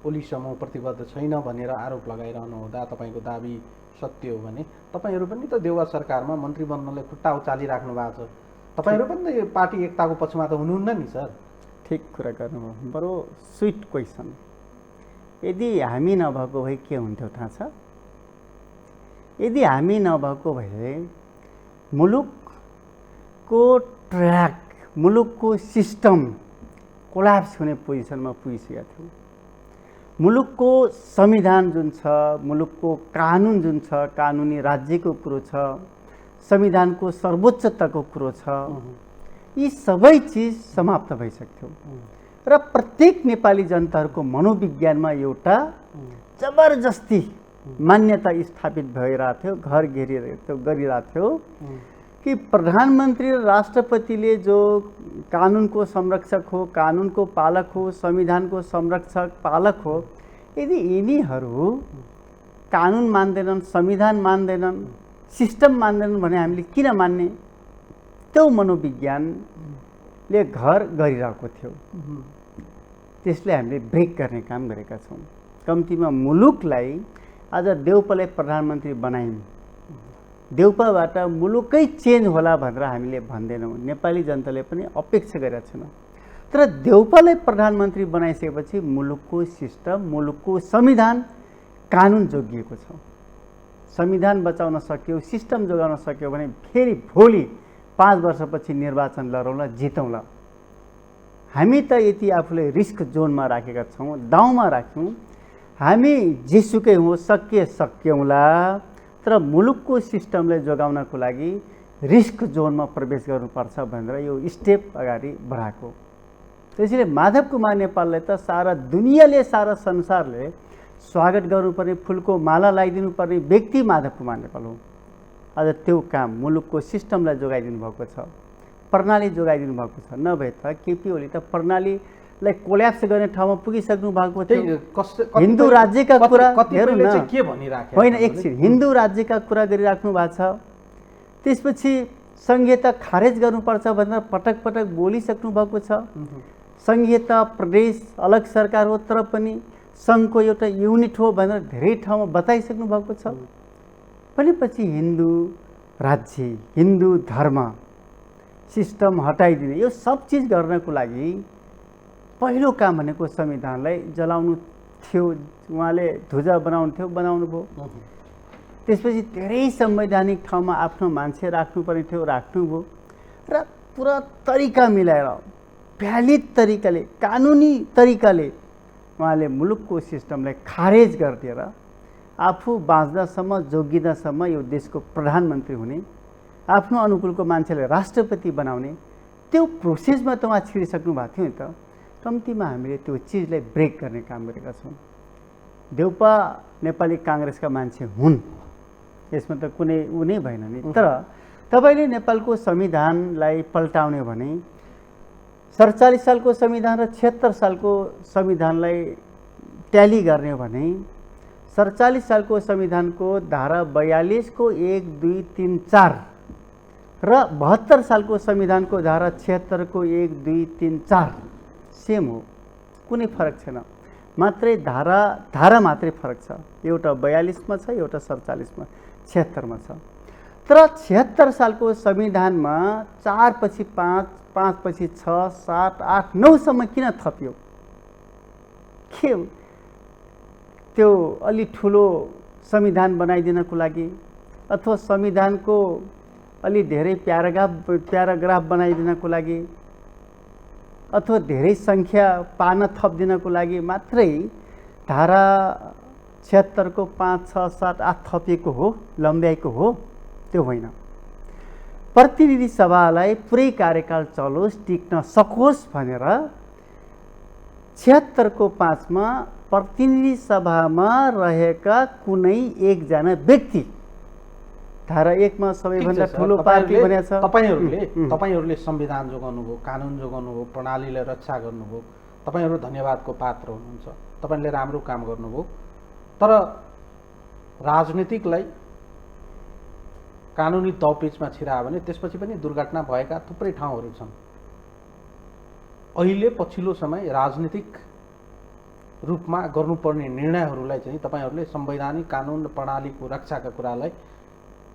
ओली समूह प्रतिबद्ध छैन भनेर आरोप लगाइरहनु हुँदा तपाईको दाबी सत्य हो भने तपाईहरु पनि त देउवा सरकारमा मन्त्री बन्नलाई खुट्टा उचालिराख्नु भएको छ। तपाईहरु पनि त पार्टी एकताको पक्षमा त हुनुहुन्न नि सर। ठिक कुरा गर्नुभयो। बरु स्विट क्वेसन। यदि हामी नभएको भए के हुन्थ्यो थाहा छ? यदि हामी नभएको भए मुलुकको ट्र्याक, मुलुकको सिस्टम कोल्याप्स हुने पोजिसनमा पुगिसकेका थियौँ। मुलुकको संविधान जुन छ, मुलुकको कानुन जुन छ, कानुनी राज्यको कुरो छ, संविधानको सर्वोच्चताको कुरो छ, यी सबै चिज समाप्त भइसक्थ्यो र प्रत्येक नेपाली जनताहरूको मनोविज्ञानमा एउटा जबरजस्ती मान्यता स्थापित भइरहेको थियो, घर गरिरहेको थियो कि प्रधानमन्त्री र राष्ट्रपतिले जो कानुनको संरक्षक हो, कानुनको पालक हो, संविधानको संरक्षक पालक हो, यदि यिनीहरू कानुन मान्दैनन्, संविधान मान्दैनन्, सिस्टम मान्दैनन् भने हामीले किन मान्ने? त्यो मनोविज्ञानले घर गरिरहेको थियो। त्यसले हामीले ब्रेक गर्ने काम गरेका छौँ। कम्तीमा मुलुकलाई आज देउपालाई प्रधानमन्त्री बनायौँ, देउपाबाट मुलुकै चेन्ज होला भनेर हामीले भन्दैनौँ। नेपाली जनताले पनि अपेक्षा गरेका छैन। तर देउपालाई प्रधानमन्त्री बनाइसकेपछि मुलुकको सिस्टम, मुलुकको संविधान, कानुन जोगिएको छ। संविधान बचाउन सक्यो, सिस्टम जोगाउन सक्यो भने फेरि भोलि 5 वर्षपछि निर्वाचन लडौँला, जितौँला। हामी त यति आफूलाई रिस्क जोनमा राखेका छौँ, दाउमा राख्यौँ। हामी जेसुकै हो सक्यौँला, तर मुलुकको सिस्टमलाई जोगाउनको लागि रिस्क जोनमा प्रवेश गर्नुपर्छ भनेर यो स्टेप अगाडि बढाएको। त्यसैले माधव कुमार नेपाललाई त सारा दुनियाँले, सारा संसारले स्वागत गर्नुपर्ने, फुलको माला लगाइदिनु पर्ने व्यक्ति माधव कुमार नेपाल हो। आज त्यो काम मुलुकको सिस्टमलाई जोगाइदिनु भएको छ, प्रणाली जोगाइदिनु भएको छ। नभए त केपी ओली त प्रणालीलाई कोल्याप्स गर्ने ठाउँमा पुगिसक्नु भएको थियो। हिन्दू राज्यका कुरा हेर्नु न, के भनिराखे होइन एकछिन, हिन्दू राज्यका कुरा गरिराख्नु भएको छ। त्यसपछि संहिता खारेज गर्नुपर्छ भनेर पटक पटक बोलिसक्नु भएको छ। संहिता प्रदेश अलग सरकार हो तर पनि सङ्घको एउटा युनिट हो भनेर धेरै ठाउँमा बताइसक्नु भएको छ। भनेपछि हिन्दू राज्य, हिन्दू धर्म सिस्टम हटाइदिने, यो सब चिज गर्नको लागि पहिलो काम भनेको संविधानलाई जलाउनु थियो। उहाँले ध्वजा बनाउनु थियो, बनाउनु भयो। त्यसपछि धेरै संवैधानिक ठाउँमा आफ्नो मान्छे राख्नुपर्ने थियो, राख्नुभयो र पुरा तरिका मिलाएर भ्यालिड तरिकाले, कानुनी तरिकाले उहाँले मुलुकको सिस्टमलाई खारेज गरिदिएर आफू बाँच्दासम्म, जोगिँदासम्म यो देशको प्रधानमन्त्री हुने, आफ्नो अनुकूलको मान्छेलाई राष्ट्रपति बनाउने त्यो प्रोसेसमा त उहाँ छिरिसक्नु भएको थियो नि त। कम्तीमा हामीले त्यो चिजलाई ब्रेक गर्ने काम गरेका छौँ। देउपा नेपाली काङ्ग्रेसका मान्छे हुन्, यसमा त कुनै ऊ नै भएन नि। तर तपाईँले नेपालको संविधानलाई पल्टाउने भने 47 सालको संविधान र 76 सालको संविधानलाई ट्याली गर्ने भने 47 सालको संविधानको धारा 42 को 1, 2, 3, 4 र 72 सालको संविधानको धारा 76 को 1, 2, 3, 4 सेम हो, कुनै फरक छैन। मात्रै धारा मात्रै फरक छ। एउटा 42 मा छ, एउटा 47 मा, 76 मा छ। तर 76 सालको संविधानमा 4 पछि 5, 5 पछि 6, 7, 8, 9 सम्म किन थपियो? के त्यो अलि ठुलो संविधान बनाइदिनको लागि अथवा संविधानको अलि धेरै प्याराग्राफ बनाइदिनको लागि अथवा धेरै सङ्ख्या पान थपिदिनको लागि मात्रै धारा 76 को 5, 6, 7, 8 थपिएको हो, लम्ब्याएको हो? त्यो होइन। प्रतिनिधि सभालाई पुरै कार्यकाल चलोस्, टिक्न सकोस् भनेर 76 को 5 मा प्रतिनिधि सभामा रहेका कुनै एकजना व्यक्ति धारा 1 मा सबैभन्दा ठुलो पार्टी बनेको छ। तपाईहरुले संविधान जोगाउनु भयो, कानुन जोगाउनु भयो, प्रणालीलाई रक्षा गर्नुभयो। तपाईहरु धन्यवादको पात्र हुनुहुन्छ। तपाईले राम्रो काम गर्नुभयो। तर राजनीतिकलाई कानुनी तौपेचमा छिरायो भने त्यसपछि पनि दुर्घटना भएका थुप्रै ठाउँहरू छन्। अहिले पछिल्लो समय राजनीतिक रूपमा गर्नुपर्ने निर्णयहरूलाई चाहिँ तपाईहरुले संवैधानिक कानुन र प्रणालीको रक्षाका कुरालाई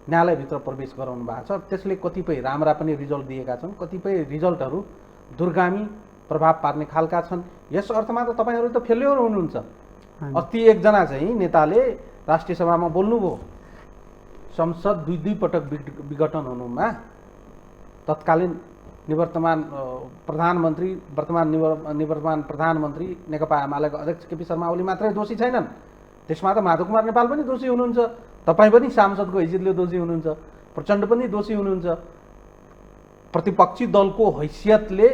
न्यायालयभित्र प्रवेश गराउनु भएको छ। त्यसले कतिपय राम्रा पनि रिजल्ट दिएका छन्, कतिपय रिजल्टहरू दुर्गामी प्रभाव पार्ने खालका छन्। यस अर्थमा त तपाईहरु त फेल्योर हुनुहुन्छ। अस्ति एकजना चाहिँ नेताले राष्ट्रिय सभामा बोल्नुभयो, संसद दुई पटक विघटन हुनुमा तत्कालीन निवर्तमान प्रधानमन्त्री निवर्तमान प्रधानमन्त्री नेकपा एमालेका अध्यक्ष केपी शर्मा ओली मात्रै दोषी छैनन्। त्यसमा त माधव कुमार नेपाल पनि दोषी हुनुहुन्छ, तपाईँ पनि सांसदको हैसियतले दोषी हुनुहुन्छ, प्रचण्ड पनि दोषी हुनुहुन्छ। प्रतिपक्षी दलको हैसियतले,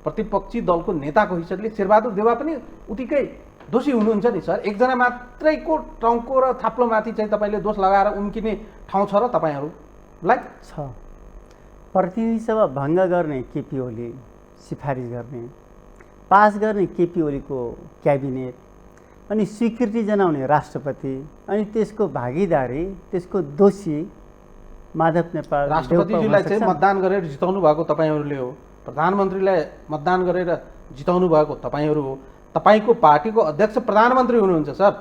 प्रतिपक्षी दलको नेताको हैसियतले शेरबहादुर देउवा पनि उतिकै दोषी हुनुहुन्छ नि सर। एकजना मात्रैको टङ्को र थाप्लोमाथि चाहिँ तपाईँले दोष लगाएर उम्किने ठाउँ छ र तपाईँहरूलाई छ। प्रतिनिधि सभा भङ्ग गर्ने केपी ओली, सिफारिस गर्ने, पास गर्ने केपी ओलीको क्याबिनेट, अनि स्वीकृति जनाउने राष्ट्रपति, अनि त्यसको भागीदारी, त्यसको दोषी माधव नेपाल। राष्ट्रपतिज्यूलाई चाहिँ मतदान गरेर जिताउनु भएको तपाईँहरूले हो, प्रधानमन्त्रीलाई मतदान गरेर जिताउनु भएको तपाईँहरू हो। तपाईँको पार्टीको अध्यक्ष प्रधानमन्त्री हुनुहुन्छ सर।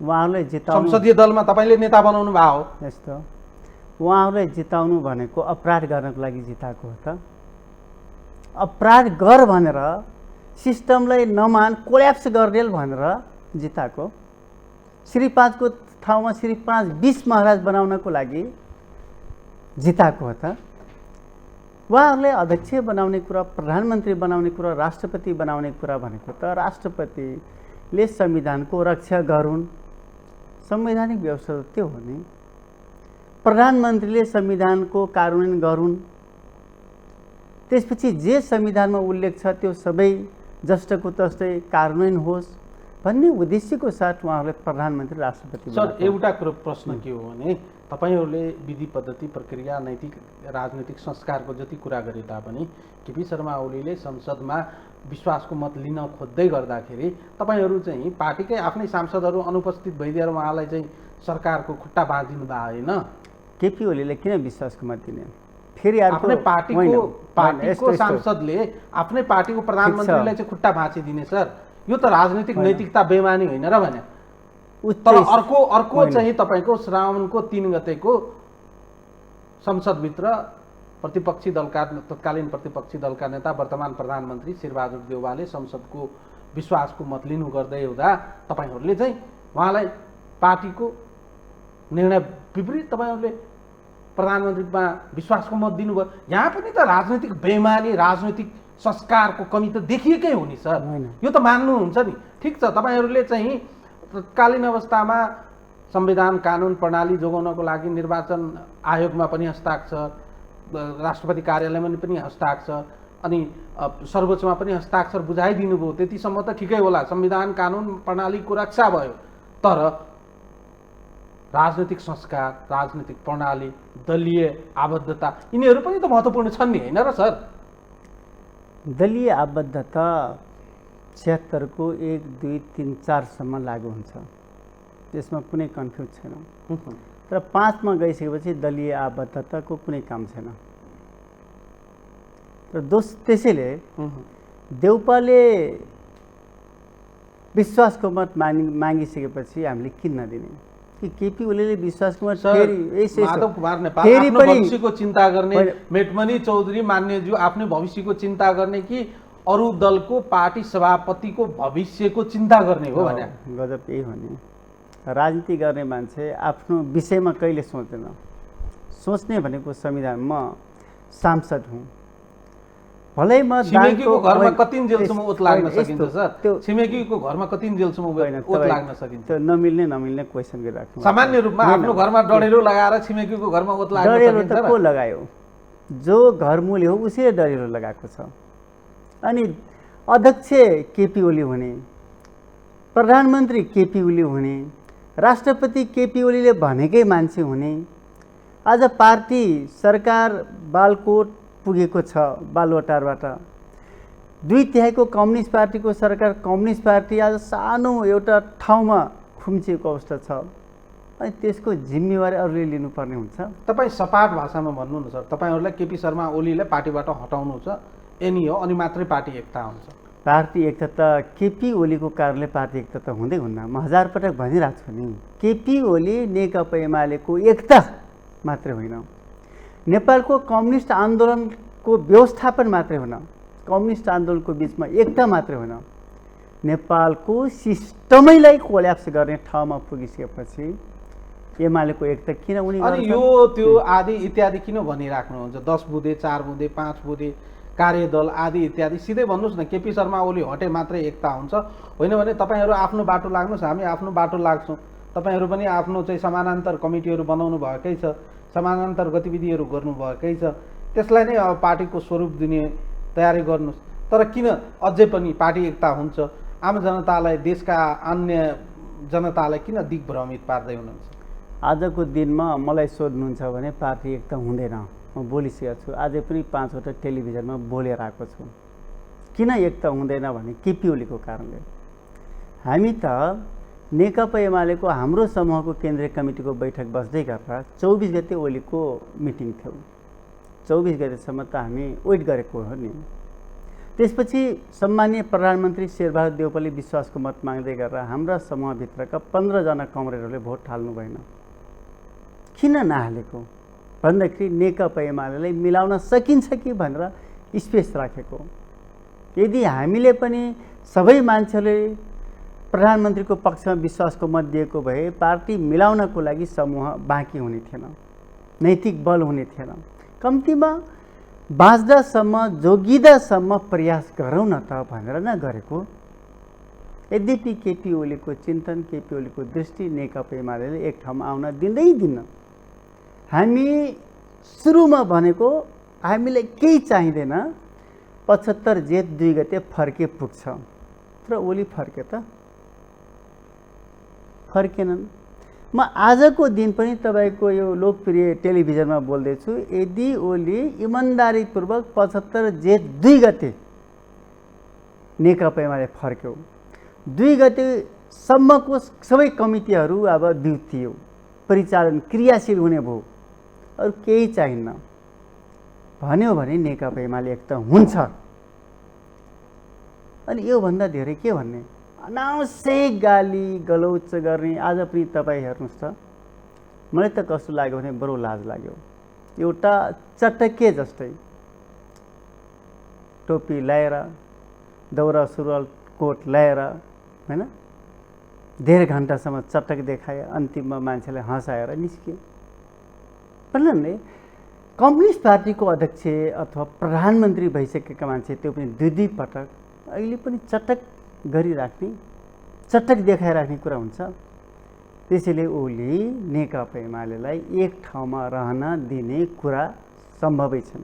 उहाँहरूलाई जिताउनु, संसदीय दलमा तपाईँले नेता बनाउनु भएको हो। यस्तो उहाँहरूलाई जिताउनु भनेको अपराध गर्नको लागि जिताएको हो त। अपराध गर भनेर, सिस्टमलाई नमान, कोल्याप्स गरिदेल भनेर जिताएको। श्री 5 को ठाउँमा श्री 5 20 महाराज बनाउनको लागि जिताएको हो त। उहाँहरूलाई अध्यक्ष बनाउने कुरा, प्रधानमन्त्री बनाउने कुरा, राष्ट्रपति बनाउने कुरा भनेको त राष्ट्रपतिले संविधानको रक्षा गरून्, संवैधानिक व्यवस्था त्यो हो नि। प्रधानमन्त्रीले संविधानको कार्यान्वयन गरून्, त्यसपछि जे संविधानमा उल्लेख छ त्यो सबै जस्टको तस्तै कार्यान्वयन होस् भन्ने उद्देश्यको साथ उहाँहरूले प्रधानमन्त्री राष्ट्रपति। सर एउटा कुरो प्रश्न के हो भने तपाईहरूले विधि पद्धति प्रक्रिया नैतिक राजनीतिक संस्कारको जति कुरा गरे तापनि केपी शर्मा ओलीले संसदमा विश्वासको मत लिन खोज्दै गर्दाखेरि तपाईहरू चाहिँ पार्टीकै आफ्नै सांसदहरू अनुपस्थित भइदिएर उहाँलाई चाहिँ सरकारको खुट्टा बाँधिदिनु भयो होइन। केपी ओलीले किन विश्वासको मत दिने? फेरि आफ्नै पार्टीको सांसदले आफ्नै पार्टीको प्रधानमन्त्रीलाई चाहिँ खुट्टा भाँचिदिने सर, यो त राजनीतिक नैतिकता बेमानी होइन र भने। तर अर्को चाहिँ तपाईँको श्रावणको 3 गतेको संसदभित्र प्रतिपक्षी दलका तत्कालीन प्रतिपक्षी दलका नेता वर्तमान प्रधानमन्त्री शेरबहादुर देउवाले संसदको विश्वासको मत लिनु गर्दै हुँदा तपाईहरूले चाहिँ उहाँलाई पार्टीको निर्णय विपरीत तपाईँहरूले प्रधानमन्त्रीमा विश्वासको मत दिनुभयो। यहाँ पनि त राजनीतिक बेइमानी, राजनीतिक संस्कारको कमी त देखिएकै हो नि सर। यो त मान्नुहुन्छ नि। ठिक छ, तपाईँहरूले चाहिँ तत्कालीन अवस्थामा संविधान कानुन प्रणाली जोगाउनको लागि निर्वाचन आयोगमा पनि हस्ताक्षर, राष्ट्रपति कार्यालयमा पनि हस्ताक्षर, अनि सर्वोच्चमा पनि हस्ताक्षर बुझाइदिनु भयो। त्यतिसम्म त ठिकै होला, संविधान कानुन प्रणालीको रक्षा भयो। तर राजनीतिक संस्कार, राजनीतिक प्रणाली, दलीय आबद्धता यिनीहरू पनि त महत्त्वपूर्ण छन् नि होइन र सर? दलीय आबद्धता 76 को 1, 2, 3, 4 सम्म लागू हुन्छ, त्यसमा कुनै कन्फ्युज छैन। तर 5 मा गइसकेपछि दलीय आबद्धताको कुनै काम छैन। र त्यसैले देउपाले विश्वासको मत मागिसकेपछि हामीले किन नदिने? कि केपी ओलीले विश्वासको मत माधव कुमार नेपाल आफ्नो भविष्यको चिन्ता गर्ने, मेटमणि चौधरी मान्यज्यू आफ्नै भविष्यको चिन्ता गर्ने कि अरू दलको पार्टी सभापतिको भविष्यको चिन्ता गर्ने हो भने? गजब यही हो नि। राजनीति गर्ने मान्छे आफ्नो विषयमा कहिले सोच्दैन। सोच्ने भनेको संविधान, म सांसद हुँ, भलै म छिमेकीको घरमा कति जेलसम्म ओत लाग्न सकिन्छ सर? छिमेकीको घरमा कति जेलसम्म ओत लाग्न सकिन्छ? त्यो नमिल्ने क्वेसन गरिराख्नु। सामान्य रूपमा आफ्नो घरमा डढेलो लगाएर छिमेकीको घरमा ओत लाग्न सकिन्छ? डढेलो त को लगायो? जो घरमूले हो उसैले डढेलो लगाएको छ। अनि अध्यक्ष केपी ओली हुने, प्रधानमन्त्री केपी ओली हुने, राष्ट्रपति केपी ओलीले भनेकै मान्छे हुने। आज पार्टी सरकार बालकोट पुगेको छ, बालुवाटारबाट 2/3 कम्युनिस्ट पार्टीको सरकार, कम्युनिस्ट पार्टी आज सानो एउटा ठाउँमा खुम्चिएको अवस्था छ। अनि त्यसको जिम्मेवारी अरूले लिनुपर्ने हुन्छ। तपाईँ सपाट भाषामा भन्नु न सर, तपाईँहरूलाई केपी शर्मा ओलीलाई पार्टीबाट हटाउनु छ, यनी हो, अनि मात्रै पार्टी एकता हुन्छ। पार्टी एकता त केपी ओलीको कारणले पार्टी एकता त हुँदै हुन्न। म 1000 पटक भनिरहेको छु नि, केपी ओली नेकपा एमालेको एकता मात्रै होइन, नेपालको कम्युनिस्ट आन्दोलनको व्यवस्थापन मात्रै होइन, कम्युनिस्ट आन्दोलनको बिचमा एकता मात्रै होइन, नेपालको सिस्टमैलाई कोल्याप्स गर्ने ठाउँमा पुगिसकेपछि एमालेको एकता किन उनी अनि यो त्यो आदि इत्यादि किन भनिराख्नुहुन्छ? 10 बुँदे, 4 बुँदे, 5 बुँदे कार्यदल आदि इत्यादि सिधै भन्नुहोस् न, केपी शर्मा ओली हटे मात्रै एकता हुन्छ, होइन भने तपाईँहरू आफ्नो बाटो लाग्नुहोस्, हामी आफ्नो बाटो लाग्छौँ। तपाईँहरू पनि आफ्नो चाहिँ समानान्तर कमिटीहरू बनाउनु भएकै छ, समानान्तर गतिविधिहरू गर्नुभएकै छ, त्यसलाई नै अब पार्टीको स्वरूप दिने तयारी गर्नुहोस्। तर किन अझै पनि पार्टी एकता हुन्छ, आम जनतालाई, देशका अन्य जनतालाई किन दिग्भ्रमित पार्दै हुनुहुन्छ? आजको दिनमा मलाई सोध्नुहुन्छ भने पार्टी एकता हुँदैन। म बोलिसकेको छु, अझै पनि 5वटा टेलिभिजनमा बोलेर आएको छु। किन एकता हुँदैन भने केपी ओलीको कारणले। हामी त नेकपा एमालेको हाम्रो समूहको केन्द्रीय कमिटीको बैठक बस्दै गर्दा 24 गते ओलीको मिटिङ थियो। 24 गतेसम्म त हामी वेट गरेको हो नि। त्यसपछि सम्मानीय प्रधानमन्त्री शेरबहादुर देउपाले विश्वासको मत माग्दै गरेर हाम्रा समूहभित्रका 15 जना कमरेडहरूले भोट हाल्नु भएन। किन नहालेको भन्दाखेरि नेकपा एमालेलाई मिलाउन सकिन्छ कि भनेर स्पेस राखेको। यदि हामीले पनि सबै मान्छेले प्रधानमन्त्रीको पक्षमा विश्वासको मत दिएको भए पार्टी मिलाउनको लागि समूह बाँकी हुने थिएन, नैतिक बल हुने थिएन। कम्तीमा बाँच्दासम्म, जोगिदासम्म प्रयास गरौँ न त भनेर नगरेको। यद्यपि केपी ओलीको चिन्तन, केपी ओलीको दृष्टि नेकपा एमालेले एक ठाउँमा आउन दिँदै दिन्न। हामी सुरुमा भनेको हामीलाई केही चाहिँदैन, 75 जेठ 2 गते फर्के पुग्छ। तर ओली फर्के त फर्केनन्। म आजको दिन पनि तपाईँको यो लोकप्रिय टेलिभिजनमा बोल्दैछु, यदि ओली इमान्दारीपूर्वक 75 जेठ 2 गते नेकपा एमाले फर्क्यो, 2 गतेसम्मको सबै कमिटीहरू अब द्वितीय परिचालन क्रियाशील हुने भयो, अरू केही चाहिन्न भन्यो भने नेकपा एमाले एकता हुन्छ। अनि योभन्दा धेरै के भन्ने? अनावश्यक गाली गलौच गर्ने। आज पनि तपाईँ हेर्नुहोस् त, मलाई त कस्तो लाग्यो भने बडो लाज लाग्यो। एउटा चटके जस्तै टोपी लगाएर, दौरा सुरुवाल कोट लगाएर, होइन, डेढ घन्टासम्म चटक देखाए, अन्तिममा मान्छेलाई हँसाएर निस्कियो। भन्नाले कम्युनिस्ट पार्टीको अध्यक्ष अथवा प्रधानमन्त्री भइसकेका मान्छे, त्यो पनि 2 पटक, अहिले पनि चटक गरिराख्ने, चटक देखाइराख्ने कुरा हुन्छ। त्यसैले ओली नेकपा एमालेलाई एक ठाउँमा रहन दिने कुरा सम्भवै छैन।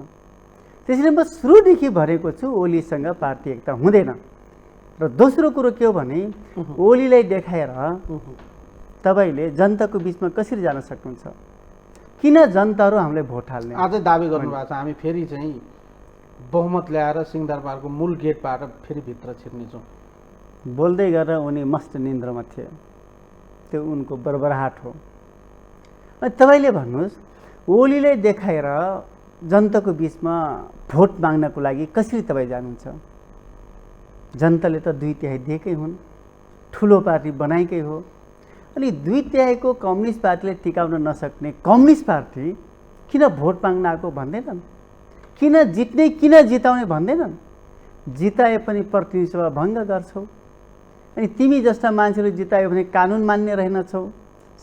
त्यसैले म सुरुदेखि भनेको छु ओलीसँग पार्टी एकता हुँदैन। र दोस्रो कुरो के हो भने ओलीलाई देखाएर तपाईँले जनताको बिचमा कसरी जान सक्नुहुन्छ? किन जनताहरू हामीलाई भोट हाल्ने? अझै दाबी गर्नुभएको छ हामी फेरि चाहिँ बहुमत ल्याएर सिंहदरबारको मूल गेटबाट फेरि भित्र छिर्नेछौँ। बोल्दै गरेर उनी मस्त निन्द्रामा थिए, त्यो उनको बरबराहट हो। अनि तपाईँले भन्नुहोस्, ओलीलाई देखाएर जनताको बिचमा भोट माग्नको लागि कसरी तपाईँ जानुहुन्छ? जनताले त 2/3 दिएकै हुन्, ठुलो पार्टी बनाएकै हो। अनि 2/3 कम्युनिस्ट पार्टीले टिकाउन नसक्ने कम्युनिस्ट पार्टी किन भोट माग्न आएको भन्दैनन्? किन जित्ने, किन जिताउने भन्दैनन्? जिताए पनि प्रतिनिधि सभा भङ्ग गर्छौ, अनि तिमी जस्ता मान्छेले जितायो भने कानुन मान्ने रहेनछौ,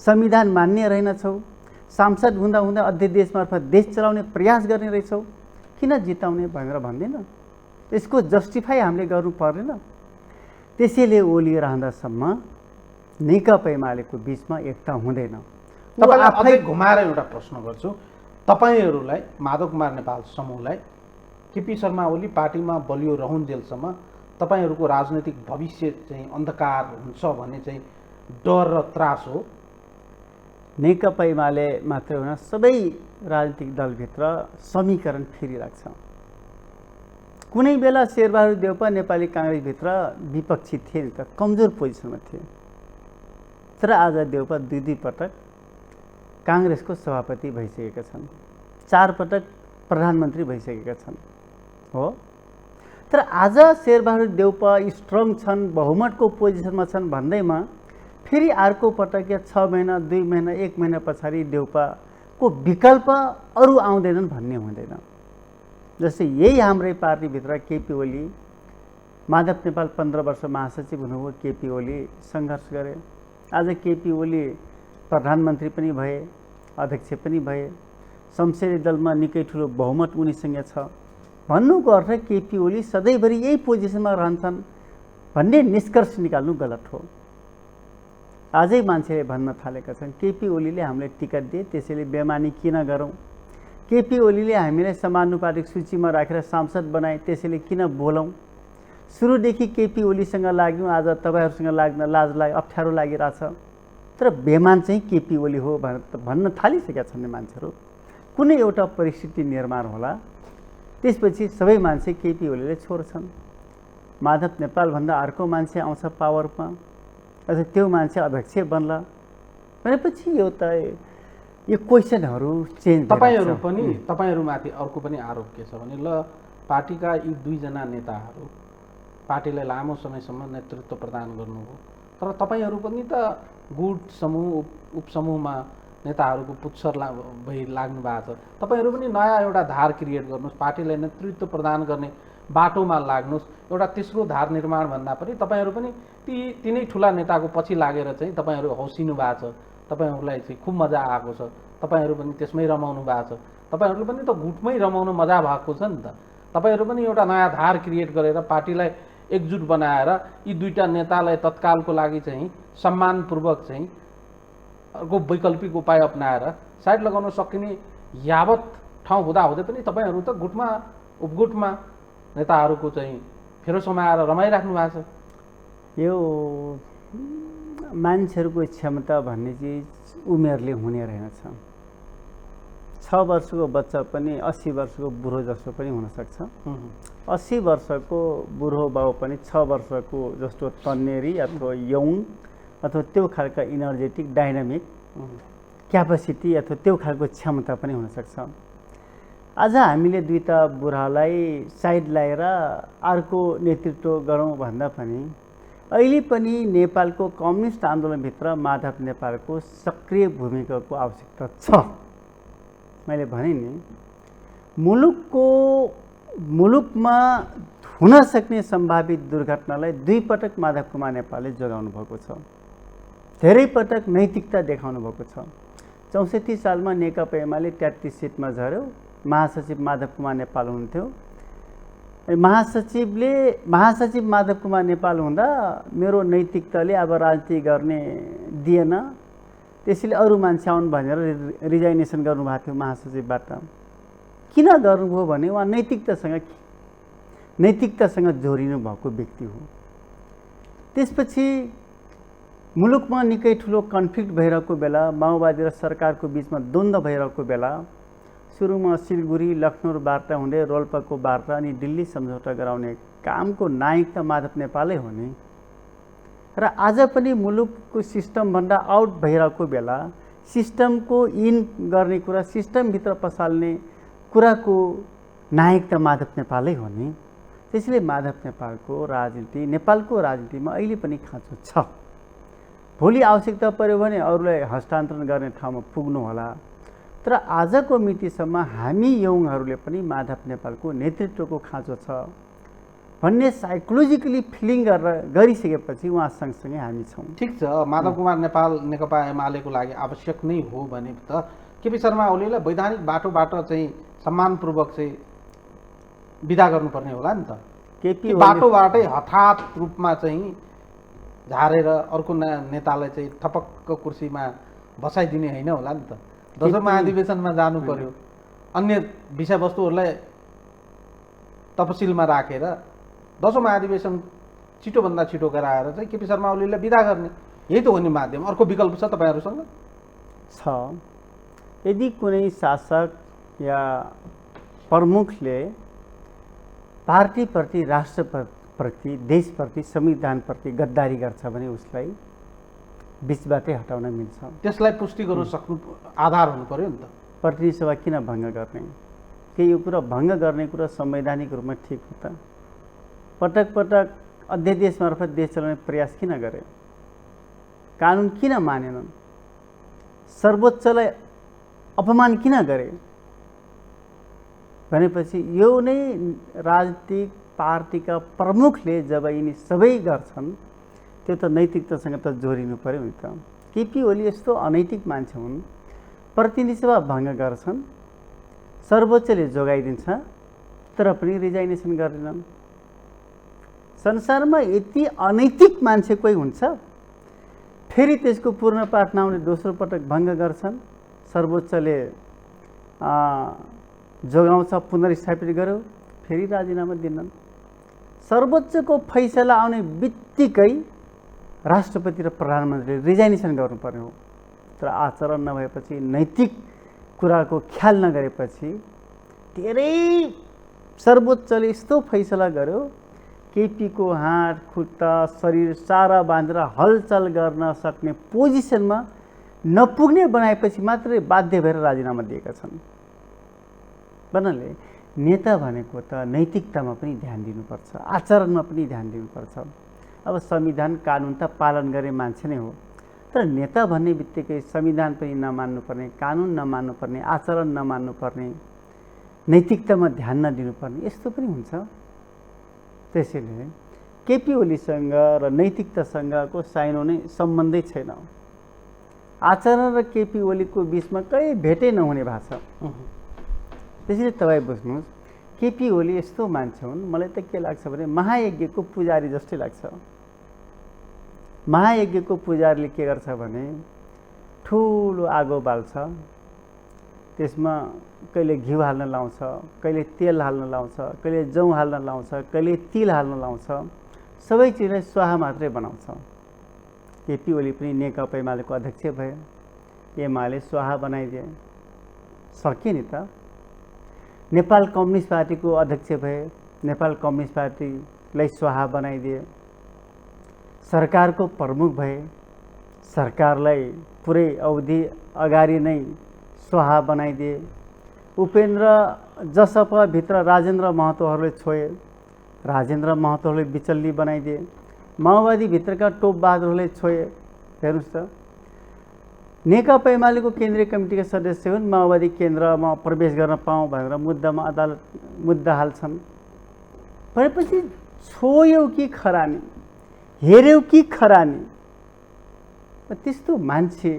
संविधान मान्ने रहेनछौ, सांसद हुँदा हुँदा अध्यादेश मार्फत देश चलाउने प्रयास गर्ने रहेछौ, किन जिताउने भनेर भन्दैन? यसको जस्टिफाई हामीले गर्नु पर्दैन। त्यसैले ओली रहँदासम्म नेकपा एमालेको बिचमा एकता हुँदैन। तपाईँलाई अझै घुमाएर एउटा प्रश्न गर्छु, तपाईँहरूलाई माधव कुमार नेपाल समूहलाई केपी शर्मा ओली पार्टीमा बलियो रहुन्जेलसम्म तपाईँहरूको राजनैतिक भविष्य चाहिँ अन्धकार हुन्छ भन्ने चाहिँ डर र त्रास हो? नेकपा एमाले मात्रै होइन, सबै राजनीतिक दलभित्र समीकरण फेरिरहेको छ। कुनै बेला शेरबहादुर देउपा नेपाली काङ्ग्रेसभित्र विपक्षी थिए नि त, कमजोर पोजिसनमा थिए। तर आज देउपा दुई पटक काङ्ग्रेसको सभापति भइसकेका छन्, 4 पटक प्रधानमन्त्री भइसकेका छन् हो। तर आज शेरबहादुर देउपा स्ट्रङ छन्, बहुमतको पोजिसनमा छन् भन्दैमा फेरि अर्को पटक या 6 महिना 2 महिना 1 महिना पछाडि देउपाको विकल्प अरू आउँदैनन् भन्ने हुँदैन। जस्तै यही हाम्रै पार्टीभित्र केपी ओली, माधव नेपाल 15 वर्ष महासचिव हुनुभयो, केपी ओली सङ्घर्ष गरे। आज केपी ओली प्रधानमन्त्री पनि भए, अध्यक्ष पनि भए, संसदीय दलमा निकै ठुलो बहुमत उनीसँग छ। भन्नुको अर्थ केपी ओली सधैँभरि यही पोजिसनमा रहन्छन् भन्ने निष्कर्ष निकाल्नु गलत हो। आजै मान्छेले भन्न थालेका छन् केपी ओलीले हामीलाई टिकट दिए, त्यसैले बेमानी किन गरौँ? केपी ओलीले हामीलाई समानुपातिक सूचीमा राखेर सांसद बनाए, त्यसैले किन बोलौँ? सुरुदेखि केपी ओलीसँग लाग्यौँ, आज तपाईँहरूसँग लाग्न लाज लाग्यो, अप्ठ्यारो लागिरहेछ। तर बेमान चाहिँ केपी ओली हो भन्न थालिसकेका छन् मान्छेहरू। कुनै एउटा परिस्थिति निर्माण होला, त्यसपछि सबै मान्छे केपी ओलीले छोड्छन्। माधव नेपालभन्दा अर्को मान्छे आउँछ पावरमा, अझ त्यो मान्छे अध्यक्ष बन्ला भनेपछि यो क्वेसनहरू चेन्ज। तपाईँहरूमाथि अर्को पनि आरोप के छ भने, ल पार्टीका यी 2 जना नेताहरू पार्टीलाई लामो समयसम्म नेतृत्व प्रदान गर्नुभयो, तर तपाईँहरू पनि त गुट समूह उपसमूहमा नेताहरूको पुच्छर भई लाग्नु भएको छ। तपाईँहरू पनि नयाँ एउटा धार क्रिएट गर्नुहोस्, पार्टीलाई नेतृत्व प्रदान गर्ने बाटोमा लाग्नुहोस्। एउटा तेस्रो धार निर्माण भन्दा पनि तपाईँहरू पनि तिनै ठुला नेताको पछि लागेर चाहिँ तपाईँहरू हौसिनु भएको छ, तपाईँहरूलाई चाहिँ खुब मजा आएको छ, तपाईँहरू पनि त्यसमै रमाउनु भएको छ। तपाईँहरूले पनि त गुटमै रमाउनु मजा भएको छ नि त। तपाईँहरू पनि एउटा नयाँ धार क्रिएट गरेर पार्टीलाई एकजुट बनाएर यी 2टा नेतालाई तत्कालको लागि चाहिँ सम्मानपूर्वक चाहिँ अर्को वैकल्पिक उपाय अपनाएर साइड लगाउन सकिने यावत ठाउँ हुँदाहुँदै पनि तपाईँहरू त गुटमा उपगुटमा नेताहरूको चाहिँ फेरो समाएर रमाइराख्नु भएको छ। यो मान्छेहरूको क्षमता भन्ने चिज उमेरले हुने रहेनछ। 6 वर्षको बच्चा पनि 80 वर्षको बुढो जस्तो पनि हुनसक्छ। 80 वर्षको बुढो बाउ पनि 6 वर्षको जस्तो तन्नेरी अथवा यौङ अथवा त्यो खालका इनर्जेटिक डाइनामिक क्यापासिटी अथवा त्यो खालको क्षमता पनि हुनसक्छ। आज हामीले 2टा बुढालाई साइड ल्याएर अर्को नेतृत्व गरौँ भन्दा पनि अहिले पनि नेपालको कम्युनिस्ट आन्दोलनभित्र माधव नेपालको सक्रिय भूमिकाको आवश्यकता छ। मैले भने नि, मुलुकमा हुन सक्ने सम्भावित दुर्घटनालाई 2 पटक माधव कुमार नेपालले जोगाउनु भएको छ। धेरै पटक नैतिकता देखाउनु भएको छ। 64 सालमा नेकपा एमाले 33 सिटमा झर्यो, महासचिव माधव कुमार नेपाल हुन्थ्यो। महासचिव माधव कुमार नेपाल हुँदा मेरो नैतिकताले अब राजनीति गर्ने दिएन, त्यसैले अरू मान्छे आउनु भनेर रिजाइनेसन गर्नुभएको थियो महासचिवबाट। किन गर्नुभयो भने उहाँ नैतिकतासँग जोडिनु भएको व्यक्ति हो। त्यसपछि मुलुकमा निकै ठुलो कन्फ्लिक्ट भइरहेको बेला, माओवादी र सरकारको बिचमा द्वन्द्व भइरहेको बेला सुरुमा सिलगढी लखनऊ वार्ता हुँदै रोल्पाको वार्ता अनि दिल्ली सम्झौता गराउने कामको नायक त माधव नेपालै हो नि। र आज पनि मुलुकको सिस्टमभन्दा आउट भइरहेको बेला सिस्टमको इन गर्ने कुरा, सिस्टमभित्र पसाल्ने कुराको नायक त माधव नेपालै हो नि। त्यसैले माधव नेपालको राजनीति, नेपालको राजनीतिमा अहिले पनि खाँचो छ। भोलि आवश्यकता पर्यो भने अरूलाई हस्तान्तरण गर्ने ठाउँमा पुग्नु होला। तर आजको मितिसम्म हामी यौङहरूले पनि माधव नेपालको नेतृत्वको खाँचो छ भन्ने साइकोलोजिकली फिलिङ गरिसकेपछि उहाँ सँगसँगै हामी छौँ। ठिक छ, माधव कुमार नेपाल नेकपा एमालेको लागि आवश्यक नै हो भने त केपी शर्मा ओलीलाई वैधानिक बाटोबाट चाहिँ सम्मानपूर्वक चाहिँ विदा गर्नुपर्ने होला नि त। केपी बाटोबाटै हठात रूपमा चाहिँ झारेर अर्को नेतालाई चाहिँ थपक्क कुर्सीमा बसाइदिने होइन होला नि त। दोस्रो महाधिवेशनमा जानु पर्यो, अन्य विषयवस्तुहरूलाई तपसिलमा राखेर 10औं महाधिवेशन छिटोभन्दा छिटो गराएर चाहिँ केपी शर्मा ओलीलाई बिदा गर्ने, यही त हो नि माध्यम। अर्को विकल्प छ तपाईँहरूसँग? छ। यदि कुनै शासक या प्रमुखले पार्टीप्रति, राष्ट्रप्रति, देशप्रति, संविधानप्रति गद्दारी गर्छ भने उसलाई बिचबाटै हटाउन मिल्छ। त्यसलाई पुष्टि गर्न सक्नु आधार हुनु पर्यो नि त। प्रतिनिधि सभा किन भङ्ग गर्ने? के यो कुरा भङ्ग गर्ने कुरा संवैधानिक रूपमा ठिक हो त? पटक पटक अध्यादेश मार्फत देश चलाउने प्रयास किन गरे? कानुन किन मानेनन्? सर्वोच्चलाई अपमान किन गरे? भनेपछि यो नै राजनीतिक पार्टीका प्रमुखले जब यिनी सबै गर्छन् त्यो त नैतिकतासँग त जोडिनु पर्यो नि त। केपी ओली यस्तो अनैतिक मान्छे हुन्, प्रतिनिधि सभा भङ्ग गर्छन्, सर्वोच्चले जोगाइदिन्छ तर पनि रिजाइनेसन गर्दैनन्। संसारमा यति अनैतिक मान्छे कोही हुन्छ? फेरि त्यसको पूर्ण पाठ नआउने दोस्रो पटक भङ्ग गर्छन्, सर्वोच्चले जोगाउँछ, पुनर्स्थापित गर्यो, फेरि राजीनामा दिन्नन्। सर्वोच्चको फैसला आउने बित्तिकै राष्ट्रपति र प्रधानमन्त्रीले रिजाइनेसन गर्नुपर्ने हो। तर आचरण नभएपछि, नैतिक कुराको ख्याल नगरेपछि धेरै सर्वोच्चले यस्तो फैसला गर्यो, केपीको हात खुट्टा शरीर सारा बाँधेर हलचल गर्न सक्ने पोजिसनमा नपुग्ने बनाएपछि मात्रै बाध्य भएर राजीनामा दिएका छन्। भन्नाले नेता भनेको त नैतिकतामा पनि ध्यान दिनुपर्छ, आचरणमा पनि ध्यान दिनुपर्छ। अब संविधान कानुन त पालन गर्ने मान्छे नै हो, तर नेता भन्ने बित्तिकै संविधान पनि नमान्नुपर्ने, कानुन नमान्नुपर्ने, आचरण नमान्नुपर्ने, नैतिकतामा ध्यान नदिनुपर्ने, यस्तो पनि हुन्छ। त्यसैले केपी ओलीसँग र नैतिकतासँगको साइनो नै सम्बन्धै छैन। आचरण र केपी ओलीको बिचमा कहीँ भेटै नहुने भएको छ। त्यसैले तपाईँ बुझ्नुहोस्, केपी ओली यस्तो मान्छे हुन्, मलाई त के लाग्छ भने महायज्ञको पुजारी जस्तै लाग्छ। महायज्ञको पुजारीले के गर्छ भने ठुलो आगो बाल्छ, त्यसमा कहिले घिउ हाल्न लाउँछ, कहिले तेल हाल्न लाउँछ, कहिले जौँ हाल्न लाउँछ, कहिले तिल हाल्न लाउँछ, सबै चिजलाई स्वाहा मात्रै बनाउँछ। केपी ओली पनि नेकपा एमालेको अध्यक्ष भए, एमाले स्वाहा बनाइदिए, सकियो नि त। नेपाल कम्युनिस्ट पार्टीको अध्यक्ष भए, नेपाल कम्युनिस्ट पार्टीलाई स्वाहा बनाइदिए। सरकारको प्रमुख भए, सरकारलाई पुरै अवधि अगाडि नै स्वाहा बनाइदिए। उपेन्द्र जसपाभित्र राजेन्द्र महतोहरूले छोए, राजेन्द्र महतोहरूले बिचल्ली बनाइदिए। माओवादीभित्रका टोपबहादुरहरूले छोए। हेर्नुहोस् त, नेकपा एमालेको केन्द्रीय कमिटीका सदस्य हुन्, माओवादी केन्द्रमा प्रवेश गर्न पाऊँ भनेर मुद्दा हाल्छन्। भनेपछि छोयौ कि खरानी, हेर्यौ कि खरानी, त्यस्तो मान्छे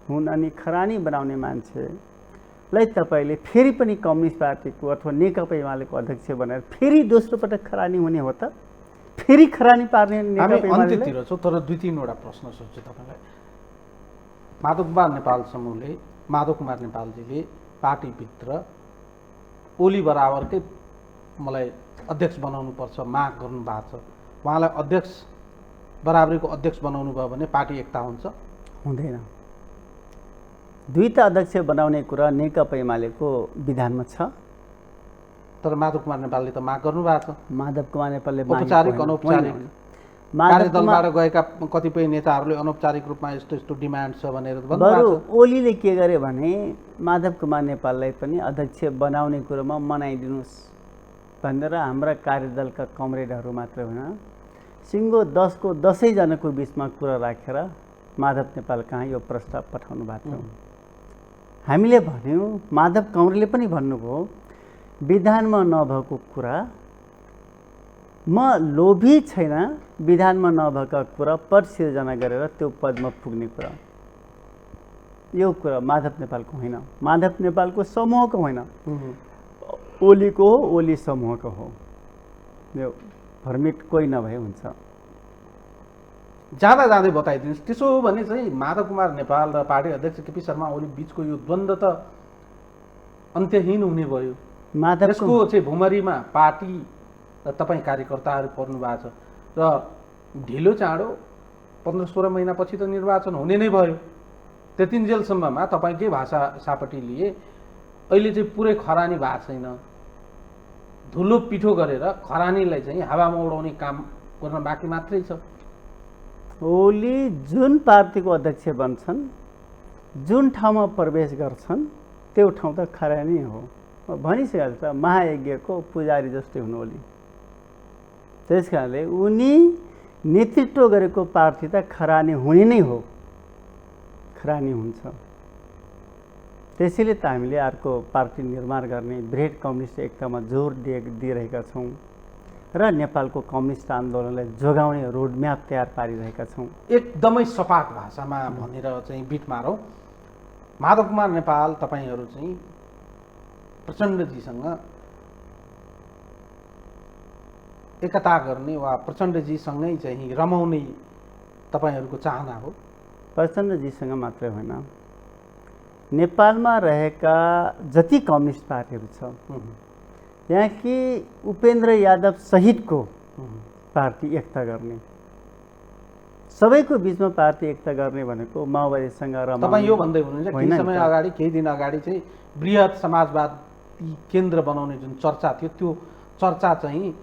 हुन्। अनि खरानी बनाउने मान्छेलाई तपाईँले फेरि पनि कम्युनिस्ट पार्टीको अथवा नेकपा एमालेको अध्यक्ष बनाएर फेरि दोस्रो पटक खरानी हुने हो त? फेरि खरानी पार्ने नेकपा एमालेलाई? अन्त्यतिर छौँ, तर 2-3वटा प्रश्न सोध्छु तपाईँलाई। माधव कुमार नेपाल समूहले, माधव कुमार नेपालजीले पार्टीभित्र ओली बराबरकै मलाई अध्यक्ष बनाउनुपर्छ माग गर्नुभएको छ। उहाँलाई अध्यक्ष बराबरीको अध्यक्ष बनाउनु भयो भने पार्टी एकता हुन्छ? हुँदैन। दुईटा अध्यक्ष बनाउने कुरा नेकपा एमालेको विधानमा छ, तर माधव कुमार नेपालले त माग गर्नुभएको छ। माधव कुमार नेपालले औपचारिक अनौपचारिक कार्यदलबाट गएका कतिपय नेताहरूले अनौपचारिक रूपमा यस्तो यस्तो डिमान्ड छ भनेर बरु ओलीले के गरे भने माधव कुमार नेपाललाई पनि अध्यक्ष बनाउने कुरोमा मनाइदिनुहोस् भनेर हाम्रा कार्यदलका कमरेडहरू मात्र होइन, सिङ्गो 10 को 10 जनाको बिचमा कुरा राखेर माधव नेपाल कहाँ यो प्रस्ताव पठाउनु भएको थियो। हामीले भन्यौँ, माधव कमरेडले पनि भन्नुभयो, विधानमा नभएको कुरा, म लोभी छैन, विधानमा नभएका कुरा पद सिर्जना गरेर त्यो पदमा पुग्ने कुरा, यो कुरा माधव नेपालको होइन, माधव नेपालको समूहको होइन, ओलीको हो, ओली समूहको हो। यो भर्मिट कोही नभए हुन्छ। जाँदा जाँदै बताइदिनुहोस्, त्यसो हो भने चाहिँ माधव कुमार नेपाल र पार्टी अध्यक्ष केपी शर्मा ओली बिचको यो द्वन्द्व त अन्तहीन हुने भयो। यसको चाहिँ भुमरीमा पार्टी र तपाईँ कार्यकर्ताहरू पर्नु भएको छ र ढिलो चाँडो 15-16 महिनापछि त निर्वाचन हुने नै भयो। त्यतिन्जेलसम्ममा तपाईँकै भाषा सापट्टि लिए अहिले चाहिँ पुरै खरानी भएको छैन। धुलो पिठो गरेर खरानीलाई चाहिँ हावामा उडाउने काम गर्न बाँकी मात्रै छ। ओली जुन पार्टीको अध्यक्ष बन्छन्, जुन ठाउँमा प्रवेश गर्छन् त्यो ठाउँ त खरानी हो। भनिसकेको छ महायज्ञको पुजारी जस्तै हुनु ओली। त्यस कारणले उनी नेतृत्व गरेको पार्टी त खरानी हुने नै हो, खरानी हुन्छ। त्यसैले त हामीले अर्को पार्टी निर्माण गर्ने बृहत कम्युनिस्ट एकतामा जोड दिइरहेका छौँ र नेपालको कम्युनिस्ट आन्दोलनलाई जोगाउने रोडम्याप तयार पारिरहेका छौँ। एकदमै सपाट भाषामा भनेर चाहिँ बिट मारौँ। माधव कुमार नेपाल तपाईँहरू चाहिँ प्रचण्डजीसँग एकता गर्ने वा प्रचण्डजीसँगै चाहिँ रमाउने तपाईँहरूको चाहना हो? प्रचण्डजीसँग मात्रै होइन, नेपालमा रहेका जति कम्युनिस्ट पार्टीहरू छ यहाँ कि उपेन्द्र यादव सहितको पार्टी एकता गर्ने, सबैको बिचमा पार्टी एकता गर्ने भनेको माओवादीसँग रमाउने। तपाईँ यो भन्दै हुनुहुन्छ केही समय अगाडि, केही दिन अगाडि चाहिँ बृहत समाजवादी केन्द्र बनाउने जुन चर्चा थियो त्यो चर्चा चाहिँ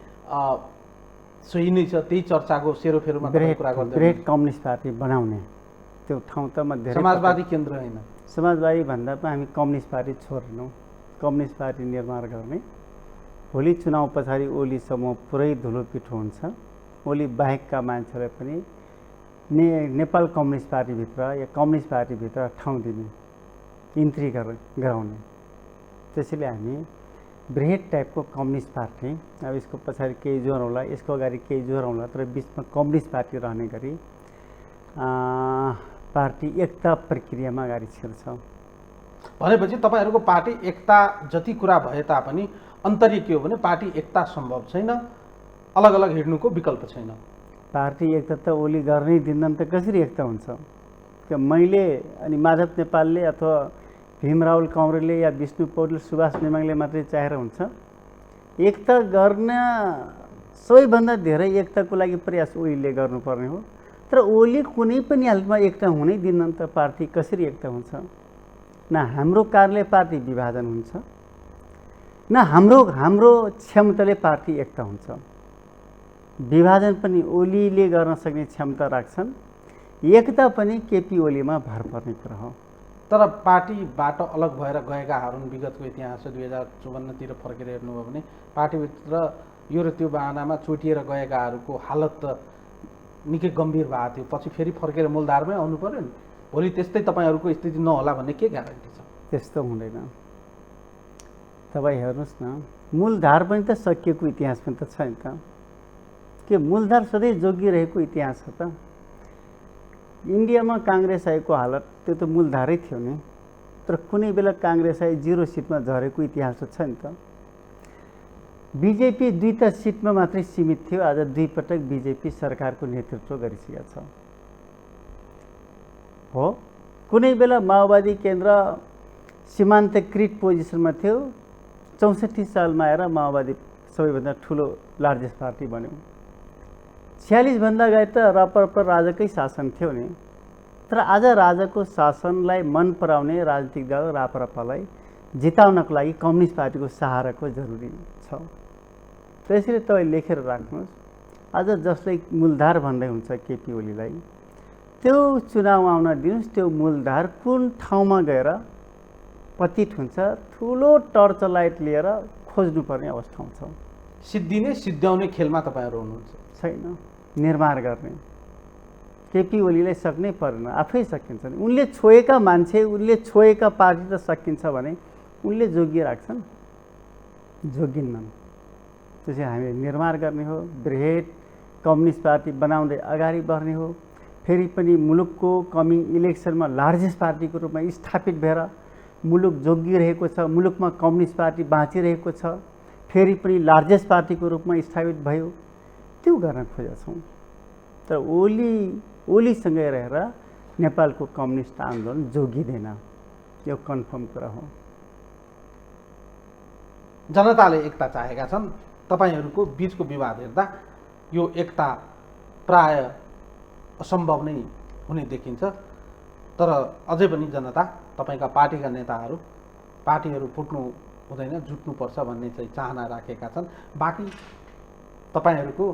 सही नै छ, त्यही चर्चाको सेरोफेरोमा कुरा गर्दै बृहत कम्युनिस्ट पार्टी बनाउने त्यो ठाउँ त म धेरै समाजवादी केन्द्र होइन, समाजवादी भन्दा पनि हामी कम्युनिस्ट पार्टी छोड्दैनौँ, कम्युनिस्ट पार्टी निर्माण गर्ने। भोलि चुनाव पछाडि ओली समूह पुरै धुलो पिठो हुन्छ। ओली बाहेकका मान्छेलाई पनि नेपाल कम्युनिस्ट पार्टीभित्र या कम्युनिस्ट पार्टीभित्र ठाउँ दिने, इन्ट्री गराउने। त्यसैले हामी बृहत टाइपको कम्युनिस्ट पार्टी, अब यसको पछाडि केही जोरौँला, यसको अगाडि केही जोरौँला, तर बिचमा कम्युनिस्ट पार्टी रहने गरी पार्टी एकता प्रक्रियामा अगाडि छिर्छ। भनेपछि तपाईँहरूको पार्टी एकता जति कुरा भए तापनि अन्तर्य के हो भने पार्टी एकता सम्भव छैन, अलग अलग हिँड्नुको विकल्प छैन। पार्टी एकता त ओली गर्नै दिँदैन त कसरी एकता हुन्छ? कि मैले अनि माधव नेपालले अथवा भीमरावल कौमरेले या विष्णु पौडेल सुभाष नेमाङले मात्रै चाहेर हुन्छ? एकता गर्न सबैभन्दा धेरै एकताको लागि प्रयास ओलीले गर्नुपर्ने हो। तर ओली कुनै पनि हालतमा एकता हुनै दिन्न त पार्टी कसरी एकता हुन्छ? न हाम्रो कारणले पार्टी विभाजन हुन्छ, न हाम्रो क्षमताले पार्टी एकता हुन्छ। विभाजन पनि ओलीले गर्न सक्ने क्षमता राख्छन्, एकता पनि केपी ओलीमा भर पर्ने कुरा हो। तर पार्टीबाट अलग भएर गएकाहरू विगतको इतिहास 2054तिर फर्केर हेर्नुभयो भने पार्टीभित्र यो र त्यो बहानामा चोटिएर गएकाहरूको हालत त निकै गम्भीर भएको थियो। पछि फेरि फर्केर मूलधारमै आउनु पर्यो नि। भोलि त्यस्तै तपाईँहरूको स्थिति नहोला भन्ने के ग्यारेन्टी छ? त्यस्तो हुँदैन। तपाईँ हेर्नुहोस् न, मूलधार पनि त सकिएको इतिहास पनि त छैन त। के मूलधार सधैँ जोगिरहेको इतिहास हो त? इन्डियामा काङ्ग्रेस आएको हालत त्यो त मूलधारै थियो नि। तर कुनै बेला काङ्ग्रेस आए 0 सिटमा झरेको इतिहास त छैन त। बिजेपी 2टा सिटमा मात्रै सीमित थियो, आज 2 पटक बिजेपी सरकारको नेतृत्व गरिसकेको छ। हो, कुनै बेला माओवादी केन्द्र सीमान्तकृत पोजिसनमा थियो, 64 सालमा आएर माओवादी सबैभन्दा ठुलो लार्जेस्ट पार्टी बन्यो। 46 भन्दा गए त राप्रपा राजाकै शासन थियो नि। तर आज राजाको शासनलाई मन पराउने राजनीतिक दल राप्रपालाई जिताउनको लागि कम्युनिस्ट पार्टीको सहाराको जरुरी छ। त्यसैले तपाईँ लेखेर राख्नुहोस्, आज जसलाई मूलधार भन्दै हुन्छ केपी ओलीलाई, त्यो चुनाव आउन दिनुहोस्, त्यो मूलधार कुन ठाउँमा गएर पतित हुन्छ, ठुलो टर्च लाइट लिएर खोज्नुपर्ने अवस्था हुन्छ। सिद्धिने सिद्ध्याउने खेलमा तपाईँहरू हुनुहुन्छ? छैन, निर्माण गर्ने। केपी ओलीलाई सक्नै परेन, आफै सकिन्छ नि। उनले छोएका मान्छे, उनले छोएका पार्टी त सकिन्छ भने उनले जोगिराख्छन्, जोगिन्नन्। त्यसै हामीले निर्माण गर्ने हो, बृहत कम्युनिस्ट पार्टी बनाउँदै अगाडि बढ्ने हो। फेरि पनि मुलुकको कमिङ इलेक्सनमा लार्जेस्ट पार्टीको रूपमा स्थापित भएर मुलुक जोगिरहेको छ, मुलुकमा कम्युनिस्ट पार्टी बाँचिरहेको छ, फेरि पनि लार्जेस्ट पार्टीको रूपमा स्थापित भयो, त्यो गर्न खोजेछौँ। तर ओलीसँगै रहेर नेपालको कम्युनिस्ट आन्दोलन जोगिँदैन, यो कन्फर्म कुरा हो। जनताले एकता चाहेका छन्, तपाईँहरूको बिचको विवाद हेर्दा यो एकता प्राय असम्भव नै हुने देखिन्छ। तर अझै पनि जनता तपाईँका पार्टीका नेताहरू पार्टीहरू फुट्नु हुँदैन, जुट्नुपर्छ भन्ने चाहिँ चाहना राखेका छन्। बाँकी तपाईँहरूको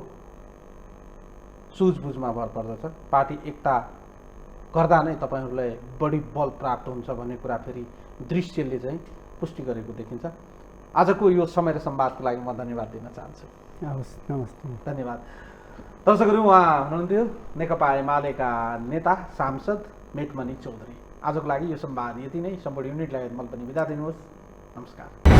सुझबुझमा भर पर्दछ। पार्टी एकता गर्दा नै तपाईँहरूलाई बढी बल प्राप्त हुन्छ भन्ने कुरा फेरि दृश्यले चाहिँ पुष्टि गरेको देखिन्छ। आजको यो समय र संवादको लागि म धन्यवाद दिन चाहन्छु। हवस्, नमस्ते। धन्यवाद। दर्शकहरू, उहाँ हुनुहुन्थ्यो नेकपा एमालेका नेता सांसद मेटमणि चौधरी। आजको लागि यो संवाद यति नै। सम्पूर्ण युनिट लगायत मैले पनि बिदा दिनुहोस्। नमस्कार।